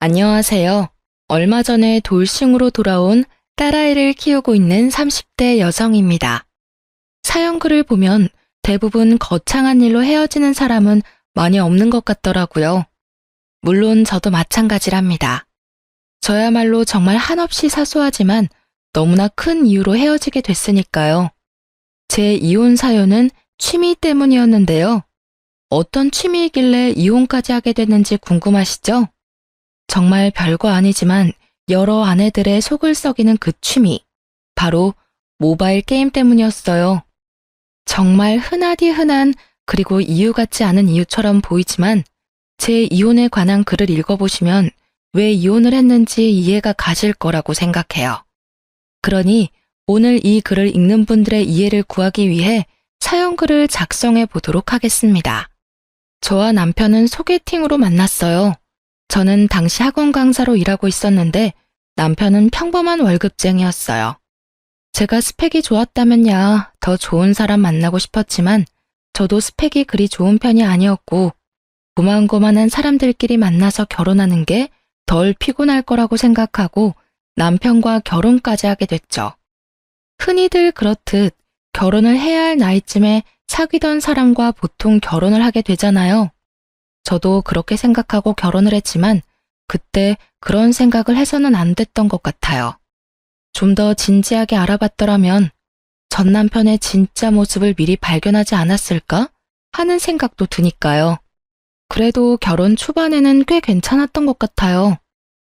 안녕하세요. 얼마 전에 돌싱으로 돌아온 딸아이를 키우고 있는 30대 여성입니다. 사연글을 보면 대부분 거창한 일로 헤어지는 사람은 많이 없는 것 같더라고요. 물론 저도 마찬가지랍니다. 저야말로 정말 한없이 사소하지만 너무나 큰 이유로 헤어지게 됐으니까요. 제 이혼 사연은 취미 때문이었는데요. 어떤 취미이길래 이혼까지 하게 됐는지 궁금하시죠? 정말 별거 아니지만 여러 아내들의 속을 썩이는 그 취미, 바로 모바일 게임 때문이었어요. 정말 흔하디 흔한 그리고 이유 같지 않은 이유처럼 보이지만 제 이혼에 관한 글을 읽어보시면 왜 이혼을 했는지 이해가 가실 거라고 생각해요. 그러니 오늘 이 글을 읽는 분들의 이해를 구하기 위해 사연글을 작성해 보도록 하겠습니다. 저와 남편은 소개팅으로 만났어요. 저는 당시 학원 강사로 일하고 있었는데 남편은 평범한 월급쟁이였어요. 제가 스펙이 좋았다면야 더 좋은 사람 만나고 싶었지만 저도 스펙이 그리 좋은 편이 아니었고 고만고만한 사람들끼리 만나서 결혼하는 게 덜 피곤할 거라고 생각하고 남편과 결혼까지 하게 됐죠. 흔히들 그렇듯 결혼을 해야 할 나이쯤에 사귀던 사람과 보통 결혼을 하게 되잖아요. 저도 그렇게 생각하고 결혼을 했지만 그때 그런 생각을 해서는 안 됐던 것 같아요. 좀 더 진지하게 알아봤더라면 전 남편의 진짜 모습을 미리 발견하지 않았을까 하는 생각도 드니까요. 그래도 결혼 초반에는 꽤 괜찮았던 것 같아요.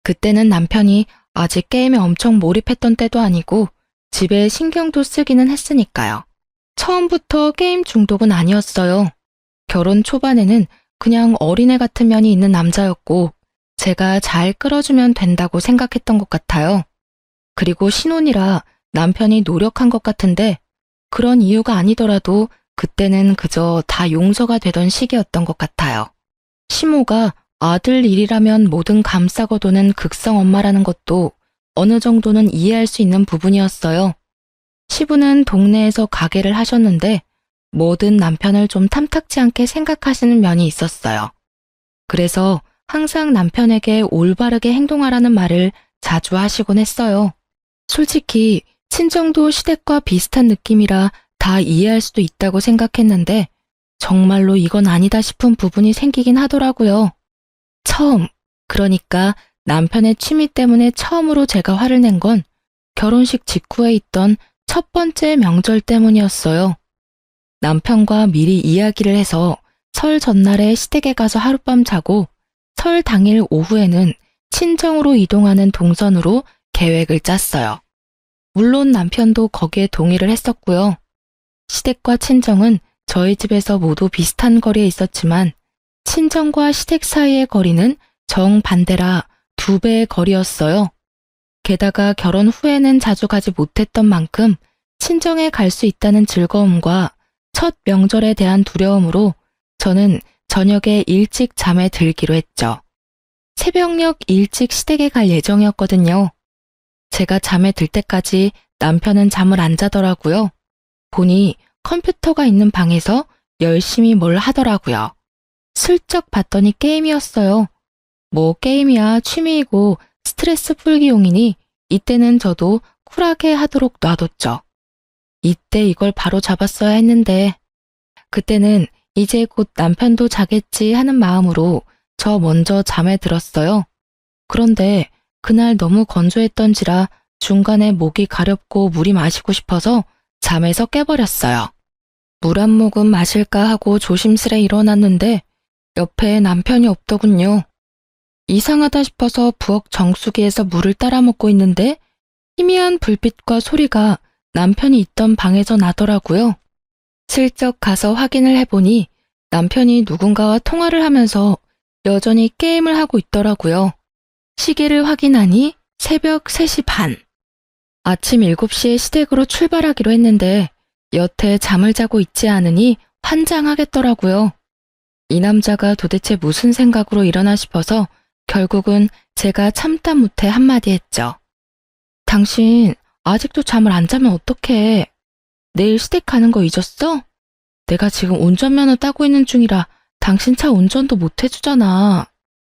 그때는 남편이 아직 게임에 엄청 몰입했던 때도 아니고 집에 신경도 쓰기는 했으니까요. 처음부터 게임 중독은 아니었어요. 결혼 초반에는 그냥 어린애 같은 면이 있는 남자였고 제가 잘 끌어주면 된다고 생각했던 것 같아요. 그리고 신혼이라 남편이 노력한 것 같은데 그런 이유가 아니더라도 그때는 그저 다 용서가 되던 시기였던 것 같아요. 시모가 아들 일이라면 뭐든 감싸고 도는 극성 엄마라는 것도 어느 정도는 이해할 수 있는 부분이었어요. 시부는 동네에서 가게를 하셨는데 뭐든 남편을 좀 탐탁지 않게 생각하시는 면이 있었어요. 그래서 항상 남편에게 올바르게 행동하라는 말을 자주 하시곤 했어요. 솔직히 친정도 시댁과 비슷한 느낌이라 다 이해할 수도 있다고 생각했는데 정말로 이건 아니다 싶은 부분이 생기긴 하더라고요. 처음, 그러니까 남편의 취미 때문에 처음으로 제가 화를 낸 건 결혼식 직후에 있던 첫 번째 명절 때문이었어요. 남편과 미리 이야기를 해서 설 전날에 시댁에 가서 하룻밤 자고 설 당일 오후에는 친정으로 이동하는 동선으로 계획을 짰어요. 물론 남편도 거기에 동의를 했었고요. 시댁과 친정은 저희 집에서 모두 비슷한 거리에 있었지만 친정과 시댁 사이의 거리는 정반대라 2배의 거리였어요. 게다가 결혼 후에는 자주 가지 못했던 만큼 친정에 갈 수 있다는 즐거움과 첫 명절에 대한 두려움으로 저는 저녁에 일찍 잠에 들기로 했죠. 새벽녘 일찍 시댁에 갈 예정이었거든요. 제가 잠에 들 때까지 남편은 잠을 안 자더라고요. 보니 컴퓨터가 있는 방에서 열심히 뭘 하더라고요. 슬쩍 봤더니 게임이었어요. 뭐 게임이야 취미이고 스트레스 풀기용이니 이때는 저도 쿨하게 하도록 놔뒀죠. 이때 이걸 바로 잡았어야 했는데 그때는 이제 곧 남편도 자겠지 하는 마음으로 저 먼저 잠에 들었어요. 그런데 그날 너무 건조했던지라 중간에 목이 가렵고 물이 마시고 싶어서 잠에서 깨버렸어요. 물 한 모금 마실까 하고 조심스레 일어났는데 옆에 남편이 없더군요. 이상하다 싶어서 부엌 정수기에서 물을 따라 먹고 있는데 희미한 불빛과 소리가 남편이 있던 방에서 나더라고요. 슬쩍 가서 확인을 해보니 남편이 누군가와 통화를 하면서 여전히 게임을 하고 있더라고요. 시계를 확인하니 새벽 3시 반. 아침 7시에 시댁으로 출발하기로 했는데 여태 잠을 자고 있지 않으니 환장하겠더라고요. 이 남자가 도대체 무슨 생각으로 일어나 싶어서 결국은 제가 참다 못해 한마디 했죠. 당신 아직도 잠을 안 자면 어떡해? 내일 시댁 가는 거 잊었어? 내가 지금 운전면허 따고 있는 중이라 당신 차 운전도 못 해주잖아.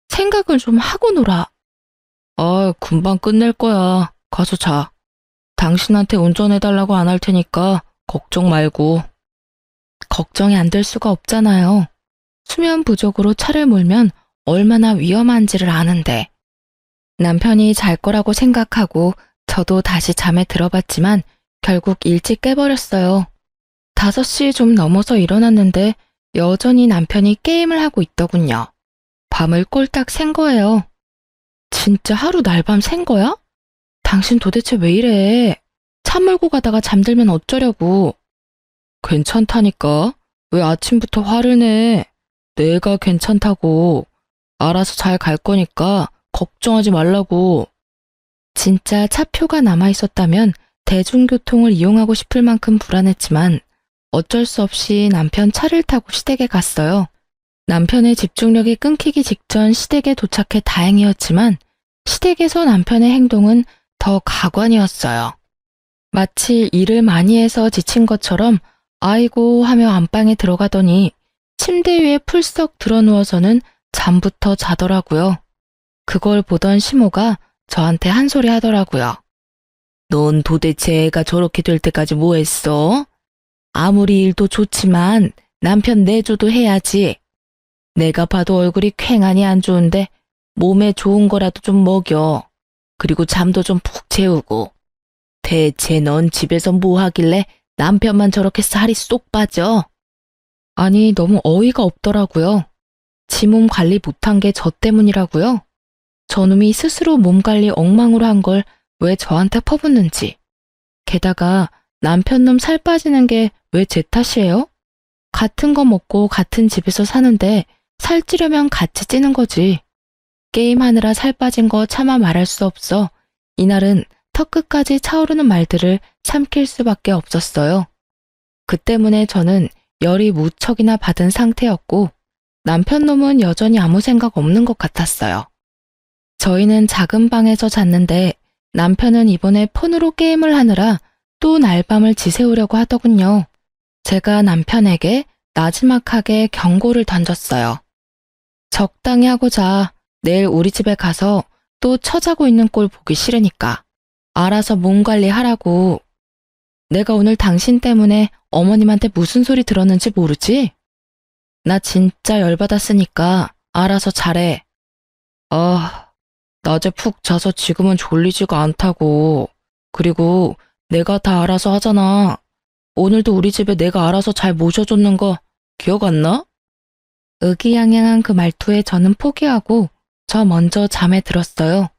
생각을 좀 하고 놀아. 금방 끝낼 거야. 가서 자. 당신한테 운전해달라고 안 할 테니까 걱정 말고. 걱정이 안 될 수가 없잖아요. 수면 부족으로 차를 몰면 얼마나 위험한지를 아는데. 남편이 잘 거라고 생각하고 저도 다시 잠에 들어봤지만 결국 일찍 깨버렸어요. 5시 좀 넘어서 일어났는데 여전히 남편이 게임을 하고 있더군요. 밤을 꼴딱 샌 거예요. 진짜 하루 날밤 샌 거야? 당신 도대체 왜 이래? 차 몰고 가다가 잠들면 어쩌려고? 괜찮다니까. 왜 아침부터 화를 내? 내가 괜찮다고. 알아서 잘 갈 거니까 걱정하지 말라고. 진짜 차표가 남아 있었다면 대중교통을 이용하고 싶을 만큼 불안했지만 어쩔 수 없이 남편 차를 타고 시댁에 갔어요. 남편의 집중력이 끊기기 직전 시댁에 도착해 다행이었지만 시댁에서 남편의 행동은 더 가관이었어요. 마치 일을 많이 해서 지친 것처럼 아이고 하며 안방에 들어가더니 침대 위에 풀썩 드러누워서는 잠부터 자더라고요. 그걸 보던 시모가 저한테 한 소리 하더라고요. 넌 도대체 애가 저렇게 될 때까지 뭐 했어? 아무리 일도 좋지만 남편 내조도 해야지. 내가 봐도 얼굴이 퀭하니 안 좋은데 몸에 좋은 거라도 좀 먹여. 그리고 잠도 좀 푹 재우고. 대체 넌 집에서 뭐 하길래 남편만 저렇게 살이 쏙 빠져? 아니, 너무 어이가 없더라고요. 지 몸 관리 못한 게 저 때문이라고요? 저놈이 스스로 몸 관리 엉망으로 한 걸 왜 저한테 퍼붓는지. 게다가 남편 놈 살 빠지는 게 왜 제 탓이에요? 같은 거 먹고 같은 집에서 사는데 살찌려면 같이 찌는 거지. 게임하느라 살 빠진 거 차마 말할 수 없어 이날은 턱끝까지 차오르는 말들을 삼킬 수밖에 없었어요. 그 때문에 저는 열이 무척이나 받은 상태였고 남편 놈은 여전히 아무 생각 없는 것 같았어요. 저희는 작은 방에서 잤는데 남편은 이번에 폰으로 게임을 하느라 또 날밤을 지새우려고 하더군요. 제가 남편에게 나지막하게 경고를 던졌어요. 적당히 하고 자. 내일 우리 집에 가서 또 처자고 있는 꼴 보기 싫으니까. 알아서 몸 관리하라고. 내가 오늘 당신 때문에 어머님한테 무슨 소리 들었는지 모르지? 나 진짜 열받았으니까 알아서 잘해. 낮에 푹 자서 지금은 졸리지가 않다고. 그리고 내가 다 알아서 하잖아. 오늘도 우리 집에 내가 알아서 잘 모셔줬는 거 기억 안 나? 의기양양한 그 말투에 저는 포기하고 저 먼저 잠에 들었어요.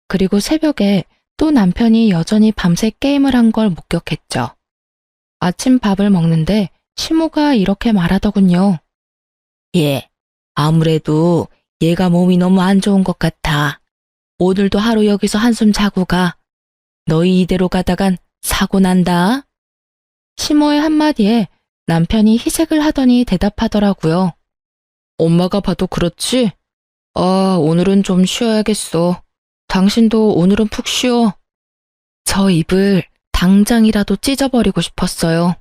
그리고 새벽에 또 남편이 여전히 밤새 게임을 한 걸 목격했죠. 아침 밥을 먹는데 시모가 이렇게 말하더군요. 아무래도 얘가 몸이 너무 안 좋은 것 같아. 오늘도 하루 여기서 한숨 자고 가. 너희 이대로 가다간 사고 난다. 시모의 한마디에 남편이 희색을 하더니 대답하더라고요. 엄마가 봐도 그렇지? 오늘은 좀 쉬어야겠어. 당신도 오늘은 푹 쉬어. 저 입을 당장이라도 찢어버리고 싶었어요.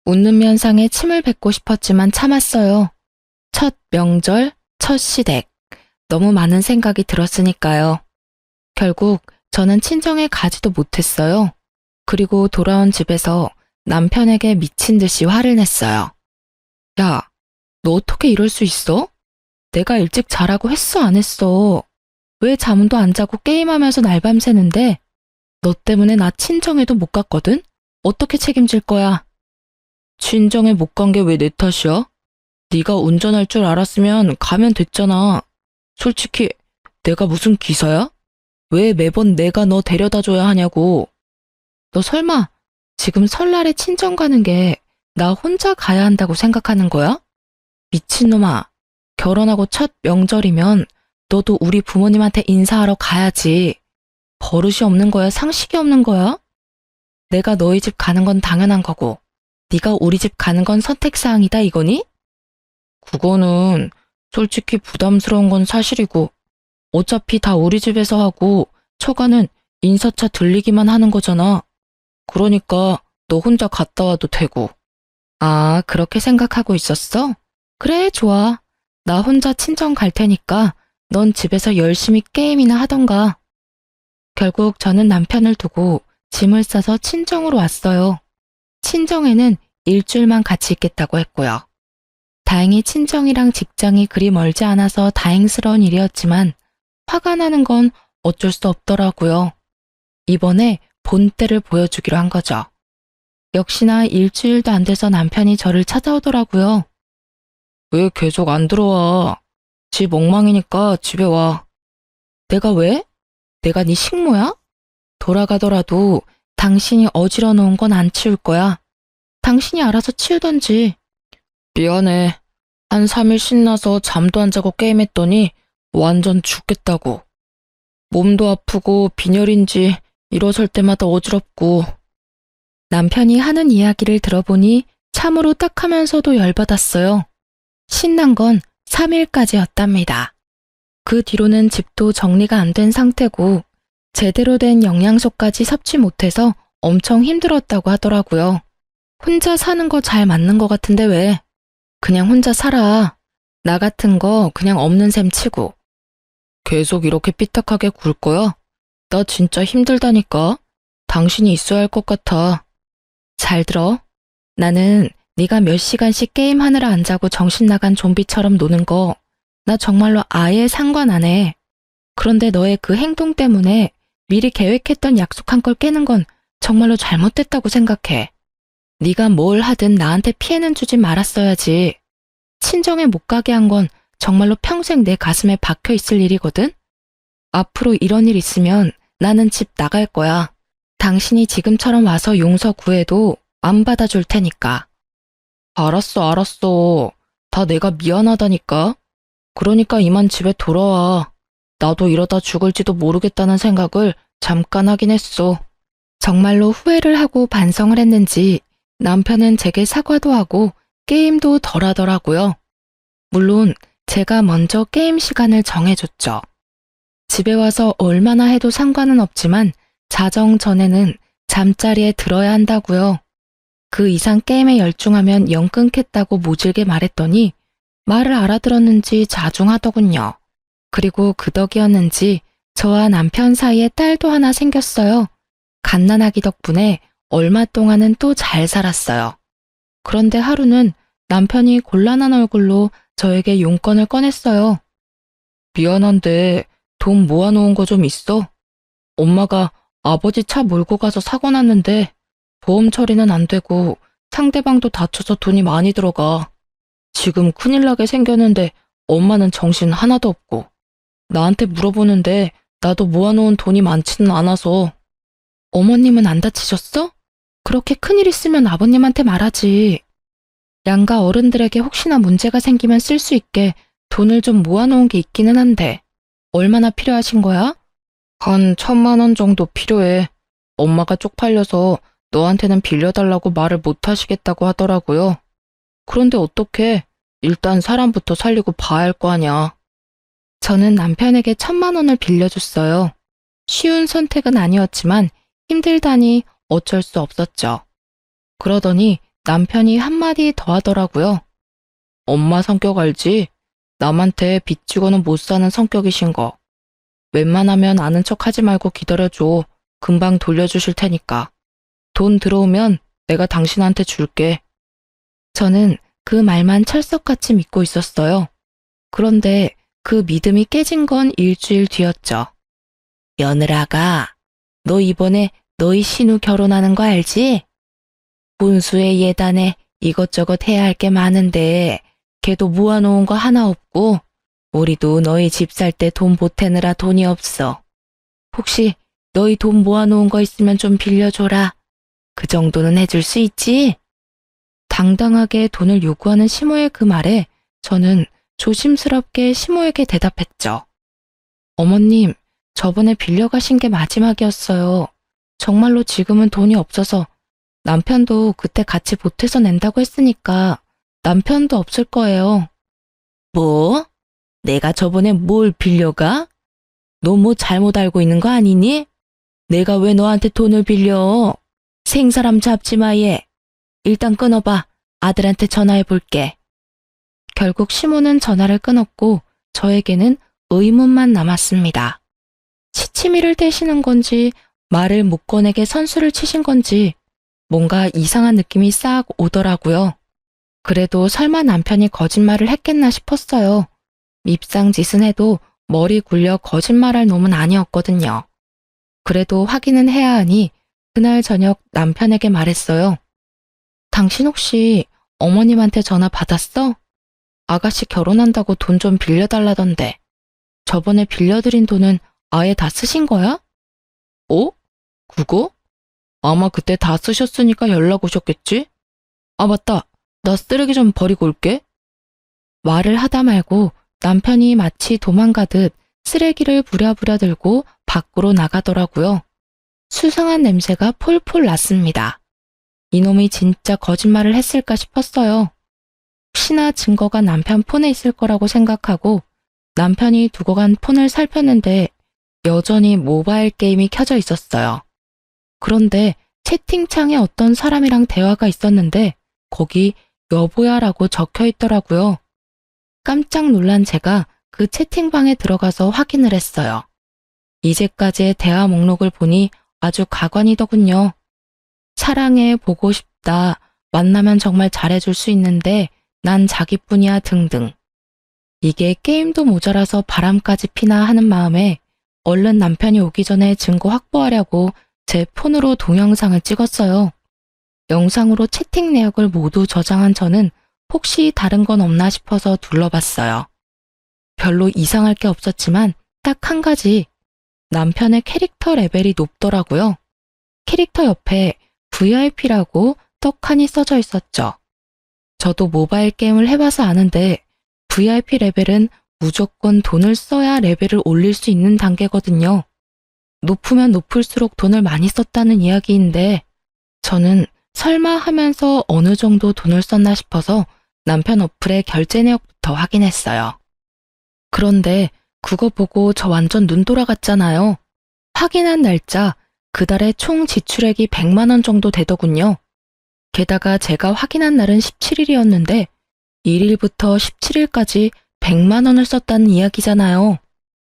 웃는 면상에 침을 뱉고 싶었지만 참았어요. 첫 명절, 첫 시댁. 너무 많은 생각이 들었으니까요. 결국 저는 친정에 가지도 못했어요. 그리고 돌아온 집에서 남편에게 미친 듯이 화를 냈어요. 야, 너 어떻게 이럴 수 있어? 내가 일찍 자라고 했어, 안 했어? 왜 잠도 안 자고 게임하면서 날밤 새는데? 너 때문에 나 친정에도 못 갔거든? 어떻게 책임질 거야? 친정에 못 간 게 왜 내 탓이야? 네가 운전할 줄 알았으면 가면 됐잖아. 솔직히 내가 무슨 기사야? 왜 매번 내가 너 데려다 줘야 하냐고. 너 설마 지금 설날에 친정 가는 게 나 혼자 가야 한다고 생각하는 거야? 미친놈아. 결혼하고 첫 명절이면 너도 우리 부모님한테 인사하러 가야지. 버릇이 없는 거야? 상식이 없는 거야? 내가 너희 집 가는 건 당연한 거고 네가 우리 집 가는 건 선택사항이다 이거니? 그거는 솔직히 부담스러운 건 사실이고 어차피 다 우리 집에서 하고 처가는 인사차 들리기만 하는 거잖아. 그러니까 너 혼자 갔다 와도 되고. 아, 그렇게 생각하고 있었어? 그래, 좋아. 나 혼자 친정 갈 테니까 넌 집에서 열심히 게임이나 하던가. 결국 저는 남편을 두고 짐을 싸서 친정으로 왔어요. 친정에는 일주일만 같이 있겠다고 했고요. 다행히 친정이랑 직장이 그리 멀지 않아서 다행스러운 일이었지만 화가 나는 건 어쩔 수 없더라고요. 이번에 본때를 보여주기로 한 거죠. 역시나 일주일도 안 돼서 남편이 저를 찾아오더라고요. 왜 계속 안 들어와? 집 엉망이니까 집에 와. 내가 왜? 내가 네 식모야? 돌아가더라도 당신이 어지러 놓은 건 안 치울 거야. 당신이 알아서 치우던지. 미안해. 한 3일 신나서 잠도 안 자고 게임했더니 완전 죽겠다고. 몸도 아프고 빈혈인지 일어설 때마다 어지럽고. 남편이 하는 이야기를 들어보니 참으로 딱하면서도 열받았어요. 신난 건 3일까지였답니다. 그 뒤로는 집도 정리가 안 된 상태고 제대로 된 영양소까지 섭취 못해서 엄청 힘들었다고 하더라고요. 혼자 사는 거 잘 맞는 거 같은데 왜? 그냥 혼자 살아. 나 같은 거 그냥 없는 셈 치고. 계속 이렇게 삐딱하게 굴 거야? 나 진짜 힘들다니까. 당신이 있어야 할 것 같아. 잘 들어. 나는 네가 몇 시간씩 게임하느라 안 자고 정신 나간 좀비처럼 노는 거 나 정말로 아예 상관 안 해. 그런데 너의 그 행동 때문에 미리 계획했던 약속한 걸 깨는 건 정말로 잘못됐다고 생각해. 네가 뭘 하든 나한테 피해는 주지 말았어야지. 친정에 못 가게 한 건 정말로 평생 내 가슴에 박혀 있을 일이거든? 앞으로 이런 일 있으면 나는 집 나갈 거야. 당신이 지금처럼 와서 용서 구해도 안 받아줄 테니까. 알았어. 다 내가 미안하다니까. 그러니까 이만 집에 돌아와. 나도 이러다 죽을지도 모르겠다는 생각을 잠깐 하긴 했어. 정말로 후회를 하고 반성을 했는지 남편은 제게 사과도 하고 게임도 덜 하더라고요. 물론 제가 먼저 게임 시간을 정해줬죠. 집에 와서 얼마나 해도 상관은 없지만 자정 전에는 잠자리에 들어야 한다고요. 그 이상 게임에 열중하면 영 끊겠다고 모질게 말했더니 말을 알아들었는지 자중하더군요. 그리고 그 덕이었는지 저와 남편 사이에 딸도 하나 생겼어요. 갓난아기 덕분에 얼마 동안은 또 잘 살았어요. 그런데 하루는 남편이 곤란한 얼굴로 저에게 용건을 꺼냈어요. 미안한데 돈 모아놓은 거 좀 있어? 엄마가 아버지 차 몰고 가서 사고 났는데 보험 처리는 안 되고 상대방도 다쳐서 돈이 많이 들어가. 지금 큰일 나게 생겼는데 엄마는 정신 하나도 없고 나한테 물어보는데 나도 모아놓은 돈이 많지는 않아서. 어머님은 안 다치셨어? 그렇게 큰일 있으면 아버님한테 말하지. 양가 어른들에게 혹시나 문제가 생기면 쓸 수 있게 돈을 좀 모아놓은 게 있기는 한데 얼마나 필요하신 거야? 한 1,000만 원 정도 필요해. 엄마가 쪽팔려서 너한테는 빌려달라고 말을 못 하시겠다고 하더라고요. 그런데 어떡해. 일단 사람부터 살리고 봐야 할 거 아냐. 저는 남편에게 1,000만 원을 빌려줬어요. 쉬운 선택은 아니었지만 힘들다니 어쩔 수 없었죠. 그러더니 남편이 한마디 더 하더라고요. 엄마 성격 알지? 남한테 빚지고는 못 사는 성격이신 거. 웬만하면 아는 척 하지 말고 기다려줘. 금방 돌려주실 테니까. 돈 들어오면 내가 당신한테 줄게. 저는 그 말만 철석같이 믿고 있었어요. 그런데 그 믿음이 깨진 건 일주일 뒤였죠. 며느라가, 너 이번에 너희 신우 결혼하는 거 알지? 혼수의 예단에 이것저것 해야 할 게 많은데 걔도 모아놓은 거 하나 없고 우리도 너희 집 살 때 돈 보태느라 돈이 없어. 혹시 너희 돈 모아놓은 거 있으면 좀 빌려줘라. 그 정도는 해줄 수 있지? 당당하게 돈을 요구하는 시모의 그 말에 저는 조심스럽게 시모에게 대답했죠. 어머님, 저번에 빌려가신 게 마지막이었어요. 정말로 지금은 돈이 없어서 남편도 그때 같이 보태서 낸다고 했으니까 남편도 없을 거예요. 뭐? 내가 저번에 뭘 빌려가? 너 뭐 잘못 알고 있는 거 아니니? 내가 왜 너한테 돈을 빌려? 생사람 잡지 마 얘. 일단 끊어봐. 아들한테 전화해 볼게. 결국 시모는 전화를 끊었고 저에게는 의문만 남았습니다. 시치미를 떼시는 건지 말을 못 꺼내게 선수를 치신 건지 뭔가 이상한 느낌이 싹 오더라고요. 그래도 설마 남편이 거짓말을 했겠나 싶었어요. 밉상짓은 해도 머리 굴려 거짓말할 놈은 아니었거든요. 그래도 확인은 해야 하니 그날 저녁 남편에게 말했어요. 당신 혹시 어머님한테 전화 받았어? 아가씨 결혼한다고 돈 좀 빌려달라던데. 저번에 빌려드린 돈은 아예 다 쓰신 거야? 어? 그거? 아마 그때 다 쓰셨으니까 연락 오셨겠지? 아, 맞다. 나 쓰레기 좀 버리고 올게. 말을 하다 말고 남편이 마치 도망가듯 쓰레기를 부랴부랴 들고 밖으로 나가더라고요. 수상한 냄새가 폴폴 났습니다. 이놈이 진짜 거짓말을 했을까 싶었어요. 혹시나 증거가 남편 폰에 있을 거라고 생각하고 남편이 두고 간 폰을 살폈는데 여전히 모바일 게임이 켜져 있었어요. 그런데 채팅창에 어떤 사람이랑 대화가 있었는데 거기 여보야라고 적혀 있더라고요. 깜짝 놀란 제가 그 채팅방에 들어가서 확인을 했어요. 이제까지의 대화 목록을 보니 아주 가관이더군요. 사랑해, 보고 싶다, 만나면 정말 잘해줄 수 있는데 난 자기뿐이야 등등. 이게 게임도 모자라서 바람까지 피나 하는 마음에 얼른 남편이 오기 전에 증거 확보하려고 제 폰으로 동영상을 찍었어요. 영상으로 채팅 내역을 모두 저장한 저는 혹시 다른 건 없나 싶어서 둘러봤어요. 별로 이상할 게 없었지만 딱 한 가지, 남편의 캐릭터 레벨이 높더라고요. 캐릭터 옆에 VIP라고 떡하니 써져 있었죠. 저도 모바일 게임을 해봐서 아는데 VIP 레벨은 무조건 돈을 써야 레벨을 올릴 수 있는 단계거든요. 높으면 높을수록 돈을 많이 썼다는 이야기인데 저는 설마 하면서 어느 정도 돈을 썼나 싶어서 남편 어플의 결제 내역부터 확인했어요. 그런데 그거 보고 저 완전 눈 돌아갔잖아요. 확인한 날짜, 그달의 총 지출액이 100만 원 정도 되더군요. 게다가 제가 확인한 날은 17일이었는데 1일부터 17일까지 100만 원을 썼다는 이야기잖아요.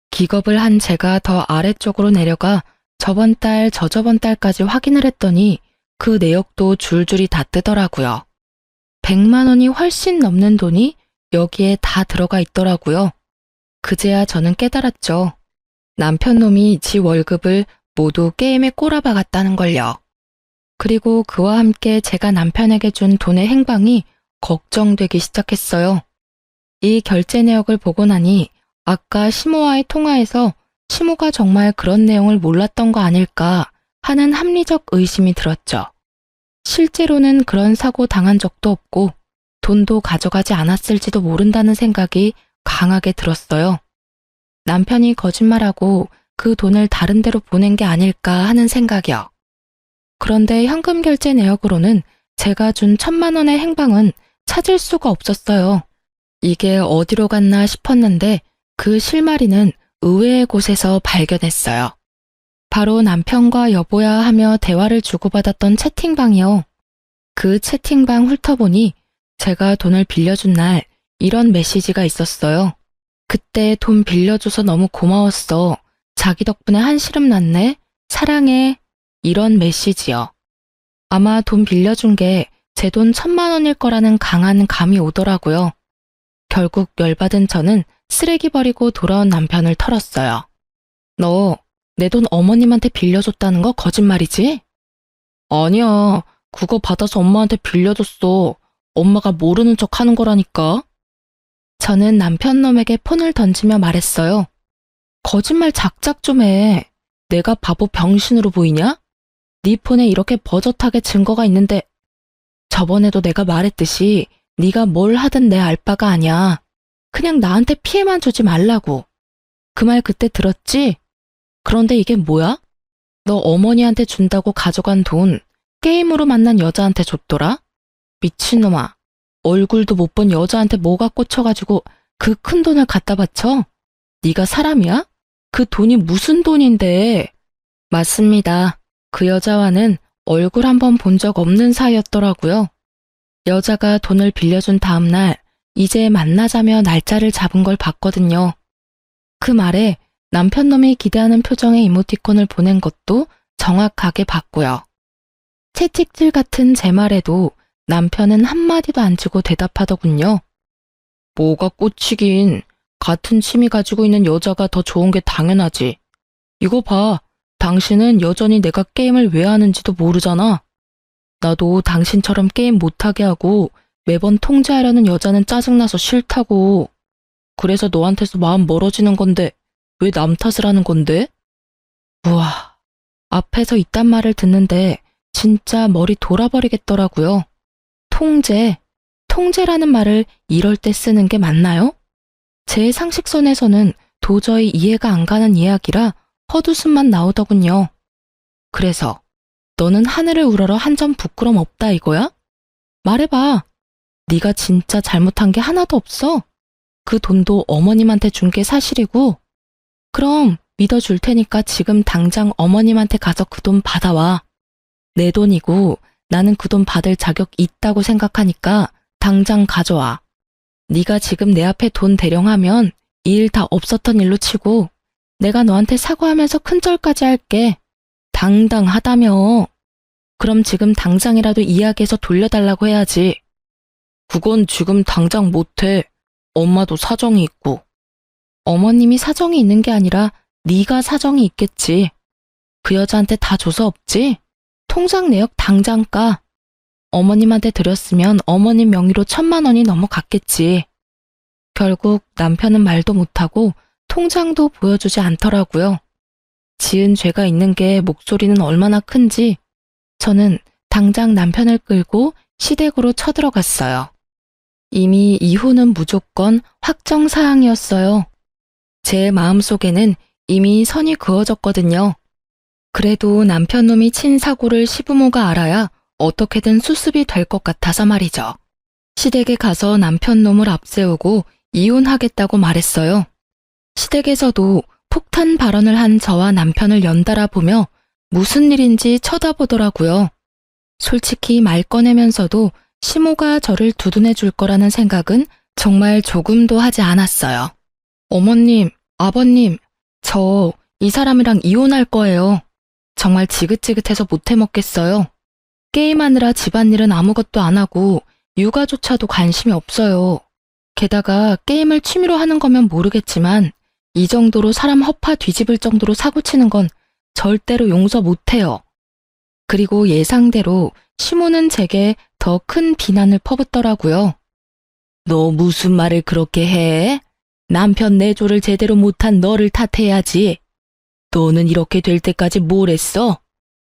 기겁을 한 제가 더 아래쪽으로 내려가 저번 달, 저저번 달까지 확인을 했더니 그 내역도 줄줄이 다 뜨더라고요. 100만 원이 훨씬 넘는 돈이 여기에 다 들어가 있더라고요. 그제야 저는 깨달았죠. 남편 놈이 지 월급을 모두 게임에 꼬라박았다는 걸요. 그리고 그와 함께 제가 남편에게 준 돈의 행방이 걱정되기 시작했어요. 이 결제 내역을 보고 나니 아까 시모와의 통화에서 시모가 정말 그런 내용을 몰랐던 거 아닐까 하는 합리적 의심이 들었죠. 실제로는 그런 사고 당한 적도 없고 돈도 가져가지 않았을지도 모른다는 생각이 강하게 들었어요. 남편이 거짓말하고 그 돈을 다른 데로 보낸 게 아닐까 하는 생각이요. 그런데 현금 결제 내역으로는 제가 준 1,000만 원의 행방은 찾을 수가 없었어요. 이게 어디로 갔나 싶었는데 그 실마리는 의외의 곳에서 발견했어요. 바로 남편과 여보야 하며 대화를 주고받았던 채팅방이요. 그 채팅방 훑어보니 제가 돈을 빌려준 날 이런 메시지가 있었어요. 그때 돈 빌려줘서 너무 고마웠어. 자기 덕분에 한시름 났네. 사랑해. 이런 메시지요. 아마 돈 빌려준 게 제 돈 1,000만 원일 거라는 강한 감이 오더라고요. 결국 열받은 저는 쓰레기 버리고 돌아온 남편을 털었어요. 너 내 돈 어머님한테 빌려줬다는 거 거짓말이지? 아니야. 그거 받아서 엄마한테 빌려줬어. 엄마가 모르는 척 하는 거라니까. 저는 남편 놈에게 폰을 던지며 말했어요. 거짓말 작작 좀 해. 내가 바보 병신으로 보이냐? 네 폰에 이렇게 버젓하게 증거가 있는데 저번에도 내가 말했듯이 네가 뭘 하든 내 알 바가 아니야. 그냥 나한테 피해만 주지 말라고. 그 말 그때 들었지? 그런데 이게 뭐야? 너 어머니한테 준다고 가져간 돈 게임으로 만난 여자한테 줬더라? 미친놈아. 얼굴도 못 본 여자한테 뭐가 꽂혀가지고 그 큰 돈을 갖다 바쳐? 네가 사람이야? 그 돈이 무슨 돈인데? 맞습니다. 그 여자와는 얼굴 한번 본 적 없는 사이였더라고요. 여자가 돈을 빌려준 다음 날 이제 만나자며 날짜를 잡은 걸 봤거든요. 그 말에 남편놈이 기대하는 표정의 이모티콘을 보낸 것도 정확하게 봤고요. 채찍질 같은 제 말에도 남편은 한마디도 안 주고 대답하더군요. 뭐가 꽂히긴. 같은 취미 가지고 있는 여자가 더 좋은 게 당연하지. 이거 봐. 당신은 여전히 내가 게임을 왜 하는지도 모르잖아. 나도 당신처럼 게임 못하게 하고 매번 통제하려는 여자는 짜증나서 싫다고. 그래서 너한테서 마음 멀어지는 건데 왜 남 탓을 하는 건데? 우와, 앞에서 이딴 말을 듣는데 진짜 머리 돌아버리겠더라고요. 통제라는 말을 이럴 때 쓰는 게 맞나요? 제 상식선에서는 도저히 이해가 안 가는 이야기라 헛웃음만 나오더군요. 그래서 너는 하늘을 우러러 한 점 부끄럼 없다 이거야? 말해봐. 네가 진짜 잘못한 게 하나도 없어? 그 돈도 어머님한테 준 게 사실이고? 그럼 믿어줄 테니까 지금 당장 어머님한테 가서 그 돈 받아와. 내 돈이고 나는 그 돈 받을 자격 있다고 생각하니까 당장 가져와. 네가 지금 내 앞에 돈 대령하면 이 일 다 없었던 일로 치고 내가 너한테 사과하면서 큰절까지 할게. 당당하다며. 그럼 지금 당장이라도 이야기해서 돌려달라고 해야지. 그건 지금 당장 못해. 엄마도 사정이 있고. 어머님이 사정이 있는 게 아니라 네가 사정이 있겠지. 그 여자한테 다 줘서 없지? 통장 내역 당장 까. 어머님한테 드렸으면 어머님 명의로 1,000만 원이 넘어갔겠지. 결국 남편은 말도 못하고 통장도 보여주지 않더라고요. 지은 죄가 있는 게 목소리는 얼마나 큰지 저는 당장 남편을 끌고 시댁으로 쳐들어갔어요. 이미 이혼은 무조건 확정사항이었어요. 제 마음속에는 이미 선이 그어졌거든요. 그래도 남편놈이 친 사고를 시부모가 알아야 어떻게든 수습이 될 것 같아서 말이죠. 시댁에 가서 남편놈을 앞세우고 이혼하겠다고 말했어요. 시댁에서도 폭탄 발언을 한 저와 남편을 연달아 보며 무슨 일인지 쳐다보더라고요. 솔직히 말 꺼내면서도 시모가 저를 두둔해 줄 거라는 생각은 정말 조금도 하지 않았어요. 어머님, 아버님, 저 이 사람이랑 이혼할 거예요. 정말 지긋지긋해서 못 해먹겠어요. 게임하느라 집안일은 아무것도 안 하고 육아조차도 관심이 없어요. 게다가 게임을 취미로 하는 거면 모르겠지만 이 정도로 사람 허파 뒤집을 정도로 사고치는 건 절대로 용서 못해요. 그리고 예상대로 시모는 제게 더 큰 비난을 퍼붓더라고요. 너 무슨 말을 그렇게 해? 남편 내조를 제대로 못한 너를 탓해야지. 너는 이렇게 될 때까지 뭘 했어?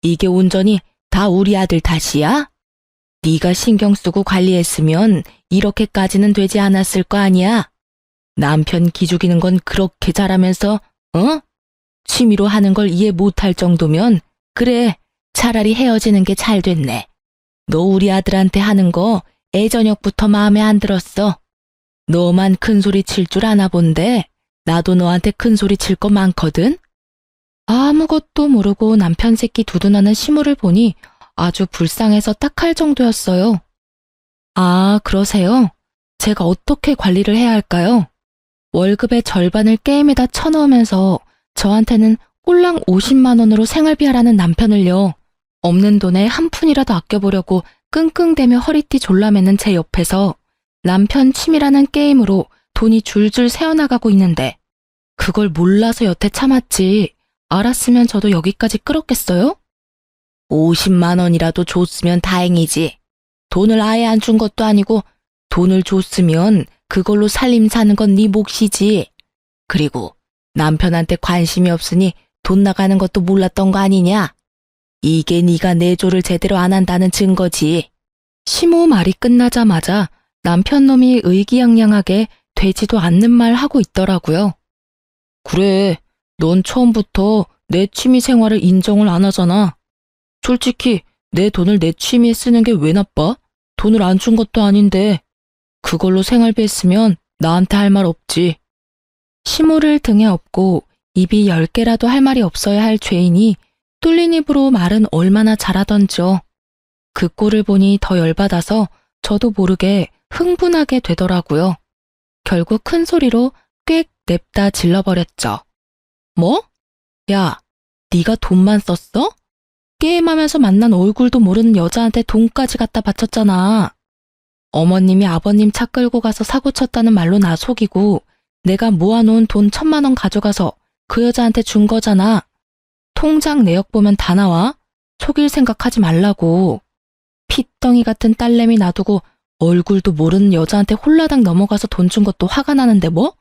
이게 온전히 다 우리 아들 탓이야? 네가 신경 쓰고 관리했으면 이렇게까지는 되지 않았을 거 아니야? 남편 기죽이는 건 그렇게 잘하면서 취미로 하는 걸 이해 못할 정도면 그래, 차라리 헤어지는 게 잘 됐네. 너 우리 아들한테 하는 거 애저녁부터 마음에 안 들었어. 너만 큰 소리 칠 줄 아나 본데 나도 너한테 큰 소리 칠 거 많거든? 아무것도 모르고 남편 새끼 두둔하는 시무를 보니 아주 불쌍해서 딱할 정도였어요. 아, 그러세요? 제가 어떻게 관리를 해야 할까요? 월급의 절반을 게임에다 쳐넣으면서 저한테는 꼴랑 50만 원으로 생활비 하라는 남편을요. 없는 돈에 한 푼이라도 아껴보려고 끙끙대며 허리띠 졸라매는 제 옆에서 남편 취미라는 게임으로 돈이 줄줄 새어나가고 있는데 그걸 몰라서 여태 참았지. 알았으면 저도 여기까지 끌었겠어요? 50만 원이라도 줬으면 다행이지. 돈을 아예 안 준 것도 아니고 돈을 줬으면 그걸로 살림 사는 건 네 몫이지. 그리고 남편한테 관심이 없으니 돈 나가는 것도 몰랐던 거 아니냐? 이게 네가 내조를 제대로 안 한다는 증거지. 시모 말이 끝나자마자 남편놈이 의기양양하게 되지도 않는 말 하고 있더라고요. 그래, 넌 처음부터 내 취미 생활을 인정을 안 하잖아. 솔직히 내 돈을 내 취미에 쓰는 게 왜 나빠? 돈을 안 준 것도 아닌데. 그걸로 생활비 했으면 나한테 할 말 없지. 시모를 등에 업고 입이 10개라도 할 말이 없어야 할 죄인이 뚫린 입으로 말은 얼마나 잘하던지요. 그 꼴을 보니 더 열받아서 저도 모르게 흥분하게 되더라고요. 결국 큰 소리로 꽥 냅다 질러버렸죠. 뭐? 야, 네가 돈만 썼어? 게임하면서 만난 얼굴도 모르는 여자한테 돈까지 갖다 바쳤잖아. 어머님이 아버님 차 끌고 가서 사고 쳤다는 말로 나 속이고 내가 모아놓은 돈 1,000만 원 가져가서 그 여자한테 준 거잖아. 통장 내역 보면 다 나와. 속일 생각하지 말라고. 핏덩이 같은 딸내미 놔두고 얼굴도 모르는 여자한테 홀라당 넘어가서 돈 준 것도 화가 나는데 뭐?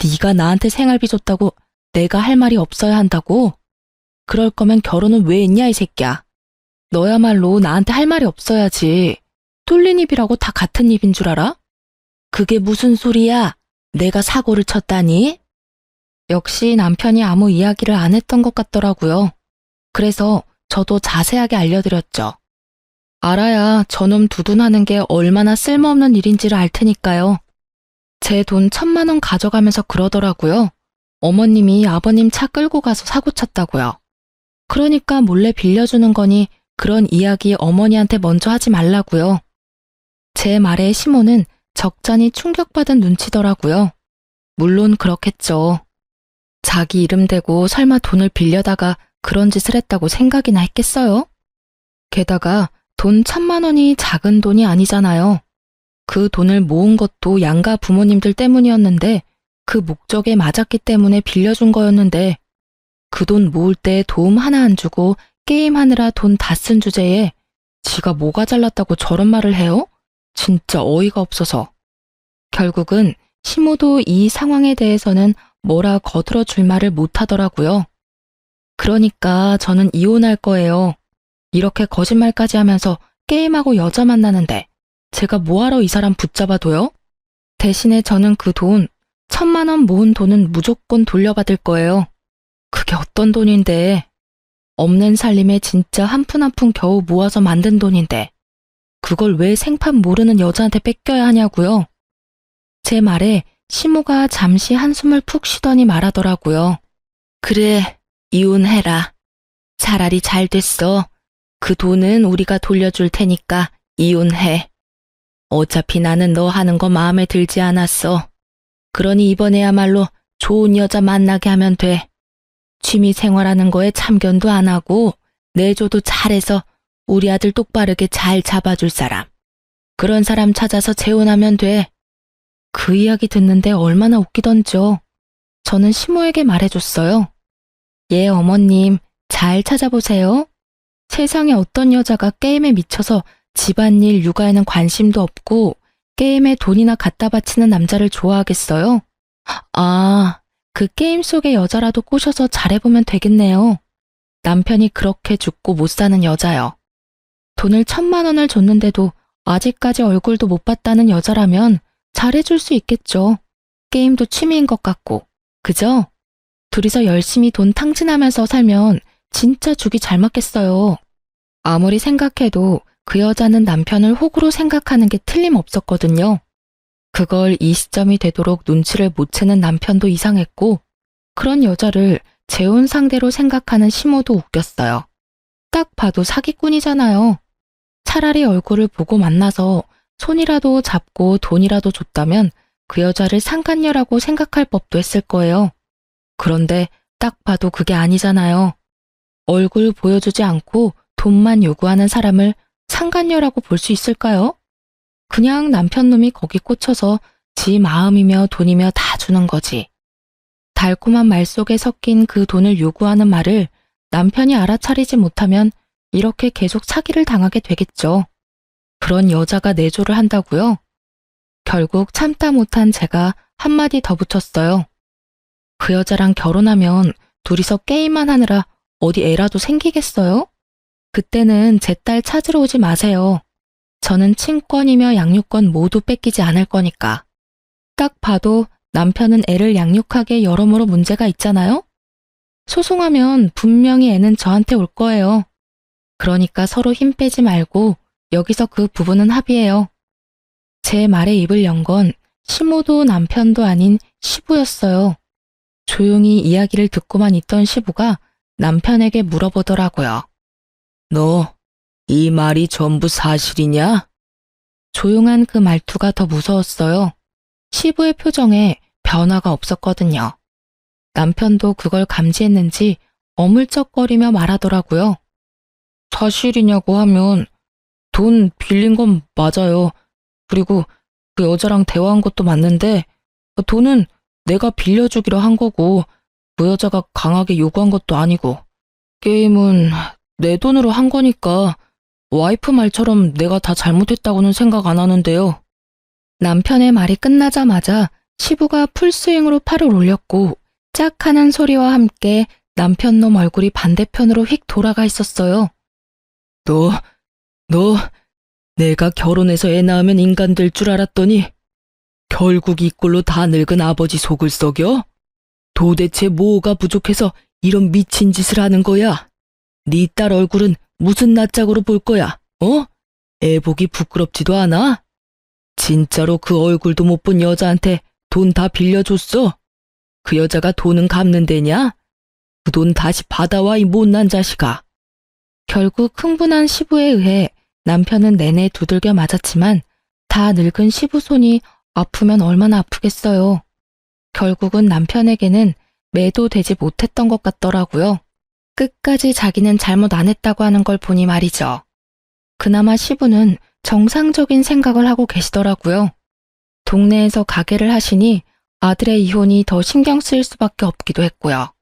네가 나한테 생활비 줬다고 내가 할 말이 없어야 한다고? 그럴 거면 결혼은 왜 했냐 이 새끼야. 너야말로 나한테 할 말이 없어야지. 뚫린 입이라고 다 같은 입인 줄 알아? 그게 무슨 소리야? 내가 사고를 쳤다니? 역시 남편이 아무 이야기를 안 했던 것 같더라고요. 그래서 저도 자세하게 알려드렸죠. 알아야 저놈 두둔하는 게 얼마나 쓸모없는 일인지를 알 테니까요. 제 돈 1,000만 원 가져가면서 그러더라고요. 어머님이 아버님 차 끌고 가서 사고 쳤다고요. 그러니까 몰래 빌려주는 거니 그런 이야기 어머니한테 먼저 하지 말라고요. 제 말에 시모는 적잖이 충격받은 눈치더라고요. 물론 그렇겠죠. 자기 이름 대고 설마 돈을 빌려다가 그런 짓을 했다고 생각이나 했겠어요? 게다가 돈 1,000만 원이 작은 돈이 아니잖아요. 그 돈을 모은 것도 양가 부모님들 때문이었는데 그 목적에 맞았기 때문에 빌려준 거였는데 그 돈 모을 때 도움 하나 안 주고 게임하느라 돈 다 쓴 주제에 지가 뭐가 잘났다고 저런 말을 해요? 진짜 어이가 없어서. 결국은 시모도 이 상황에 대해서는 뭐라 거들어 줄 말을 못 하더라고요. 그러니까 저는 이혼할 거예요. 이렇게 거짓말까지 하면서 게임하고 여자 만나는데 제가 뭐하러 이 사람 붙잡아둬요? 대신에 저는 그 돈, 1,000만 원 모은 돈은 무조건 돌려받을 거예요. 그게 어떤 돈인데. 없는 살림에 진짜 한 푼 한 푼 겨우 모아서 만든 돈인데 그걸 왜 생판 모르는 여자한테 뺏겨야 하냐고요. 제 말에 시모가 잠시 한숨을 푹 쉬더니 말하더라고요. 그래, 이혼해라. 차라리 잘 됐어. 그 돈은 우리가 돌려줄 테니까 이혼해. 어차피 나는 너 하는 거 마음에 들지 않았어. 그러니 이번에야말로 좋은 여자 만나게 하면 돼. 취미 생활하는 거에 참견도 안 하고 내조도 잘해서 우리 아들 똑바르게 잘 잡아줄 사람. 그런 사람 찾아서 재혼하면 돼. 그 이야기 듣는데 얼마나 웃기던지요. 저는 시모에게 말해줬어요. 예, 어머님, 잘 찾아보세요. 세상에 어떤 여자가 게임에 미쳐서 집안일, 육아에는 관심도 없고 게임에 돈이나 갖다 바치는 남자를 좋아하겠어요? 아, 그 게임 속의 여자라도 꼬셔서 잘해보면 되겠네요. 남편이 그렇게 죽고 못 사는 여자요. 돈을 1,000만 원을 줬는데도 아직까지 얼굴도 못 봤다는 여자라면 잘해줄 수 있겠죠. 게임도 취미인 것 같고. 그죠? 둘이서 열심히 돈 탕진하면서 살면 진짜 죽이 잘 맞겠어요. 아무리 생각해도 그 여자는 남편을 호구로 생각하는 게 틀림없었거든요. 그걸 이 시점이 되도록 눈치를 못 채는 남편도 이상했고 그런 여자를 재혼 상대로 생각하는 시모도 웃겼어요. 딱 봐도 사기꾼이잖아요. 차라리 얼굴을 보고 만나서 손이라도 잡고 돈이라도 줬다면 그 여자를 상간녀라고 생각할 법도 했을 거예요. 그런데 딱 봐도 그게 아니잖아요. 얼굴 보여주지 않고 돈만 요구하는 사람을 상간녀라고 볼 수 있을까요? 그냥 남편 놈이 거기 꽂혀서 지 마음이며 돈이며 다 주는 거지. 달콤한 말 속에 섞인 그 돈을 요구하는 말을 남편이 알아차리지 못하면 이렇게 계속 사기를 당하게 되겠죠. 그런 여자가 내조를 한다고요? 결국 참다 못한 제가 한마디 더 붙였어요. 그 여자랑 결혼하면 둘이서 게임만 하느라 어디 애라도 생기겠어요? 그때는 제 딸 찾으러 오지 마세요. 저는 친권이며 양육권 모두 뺏기지 않을 거니까. 딱 봐도 남편은 애를 양육하기에 여러모로 문제가 있잖아요? 소송하면 분명히 애는 저한테 올 거예요. 그러니까 서로 힘 빼지 말고 여기서 그 부분은 합의해요. 제 말에 입을 연 건 시모도 남편도 아닌 시부였어요. 조용히 이야기를 듣고만 있던 시부가 남편에게 물어보더라고요. 너, 이 말이 전부 사실이냐? 조용한 그 말투가 더 무서웠어요. 시부의 표정에 변화가 없었거든요. 남편도 그걸 감지했는지 어물쩍거리며 말하더라고요. 사실이냐고 하면 돈 빌린 건 맞아요. 그리고 그 여자랑 대화한 것도 맞는데 돈은 내가 빌려주기로 한 거고 그 여자가 강하게 요구한 것도 아니고 게임은 내 돈으로 한 거니까 와이프 말처럼 내가 다 잘못했다고는 생각 안 하는데요. 남편의 말이 끝나자마자 시부가 풀스윙으로 팔을 올렸고 짝 하는 소리와 함께 남편 놈 얼굴이 반대편으로 휙 돌아가 있었어요. 너 내가 결혼해서 애 낳으면 인간 될 줄 알았더니 결국 이 꼴로 다 늙은 아버지 속을 썩여? 도대체 뭐가 부족해서 이런 미친 짓을 하는 거야? 네 딸 얼굴은 무슨 낯짝으로 볼 거야? 애 보기 부끄럽지도 않아? 진짜로 그 얼굴도 못 본 여자한테 돈 다 빌려줬어? 그 여자가 돈은 갚는 데냐? 그 돈 다시 받아와 이 못난 자식아. 결국 흥분한 시부에 의해 남편은 내내 두들겨 맞았지만 다 늙은 시부 손이 아프면 얼마나 아프겠어요. 결국은 남편에게는 매도 되지 못했던 것 같더라고요. 끝까지 자기는 잘못 안 했다고 하는 걸 보니 말이죠. 그나마 시부는 정상적인 생각을 하고 계시더라고요. 동네에서 가게를 하시니 아들의 이혼이 더 신경 쓰일 수밖에 없기도 했고요.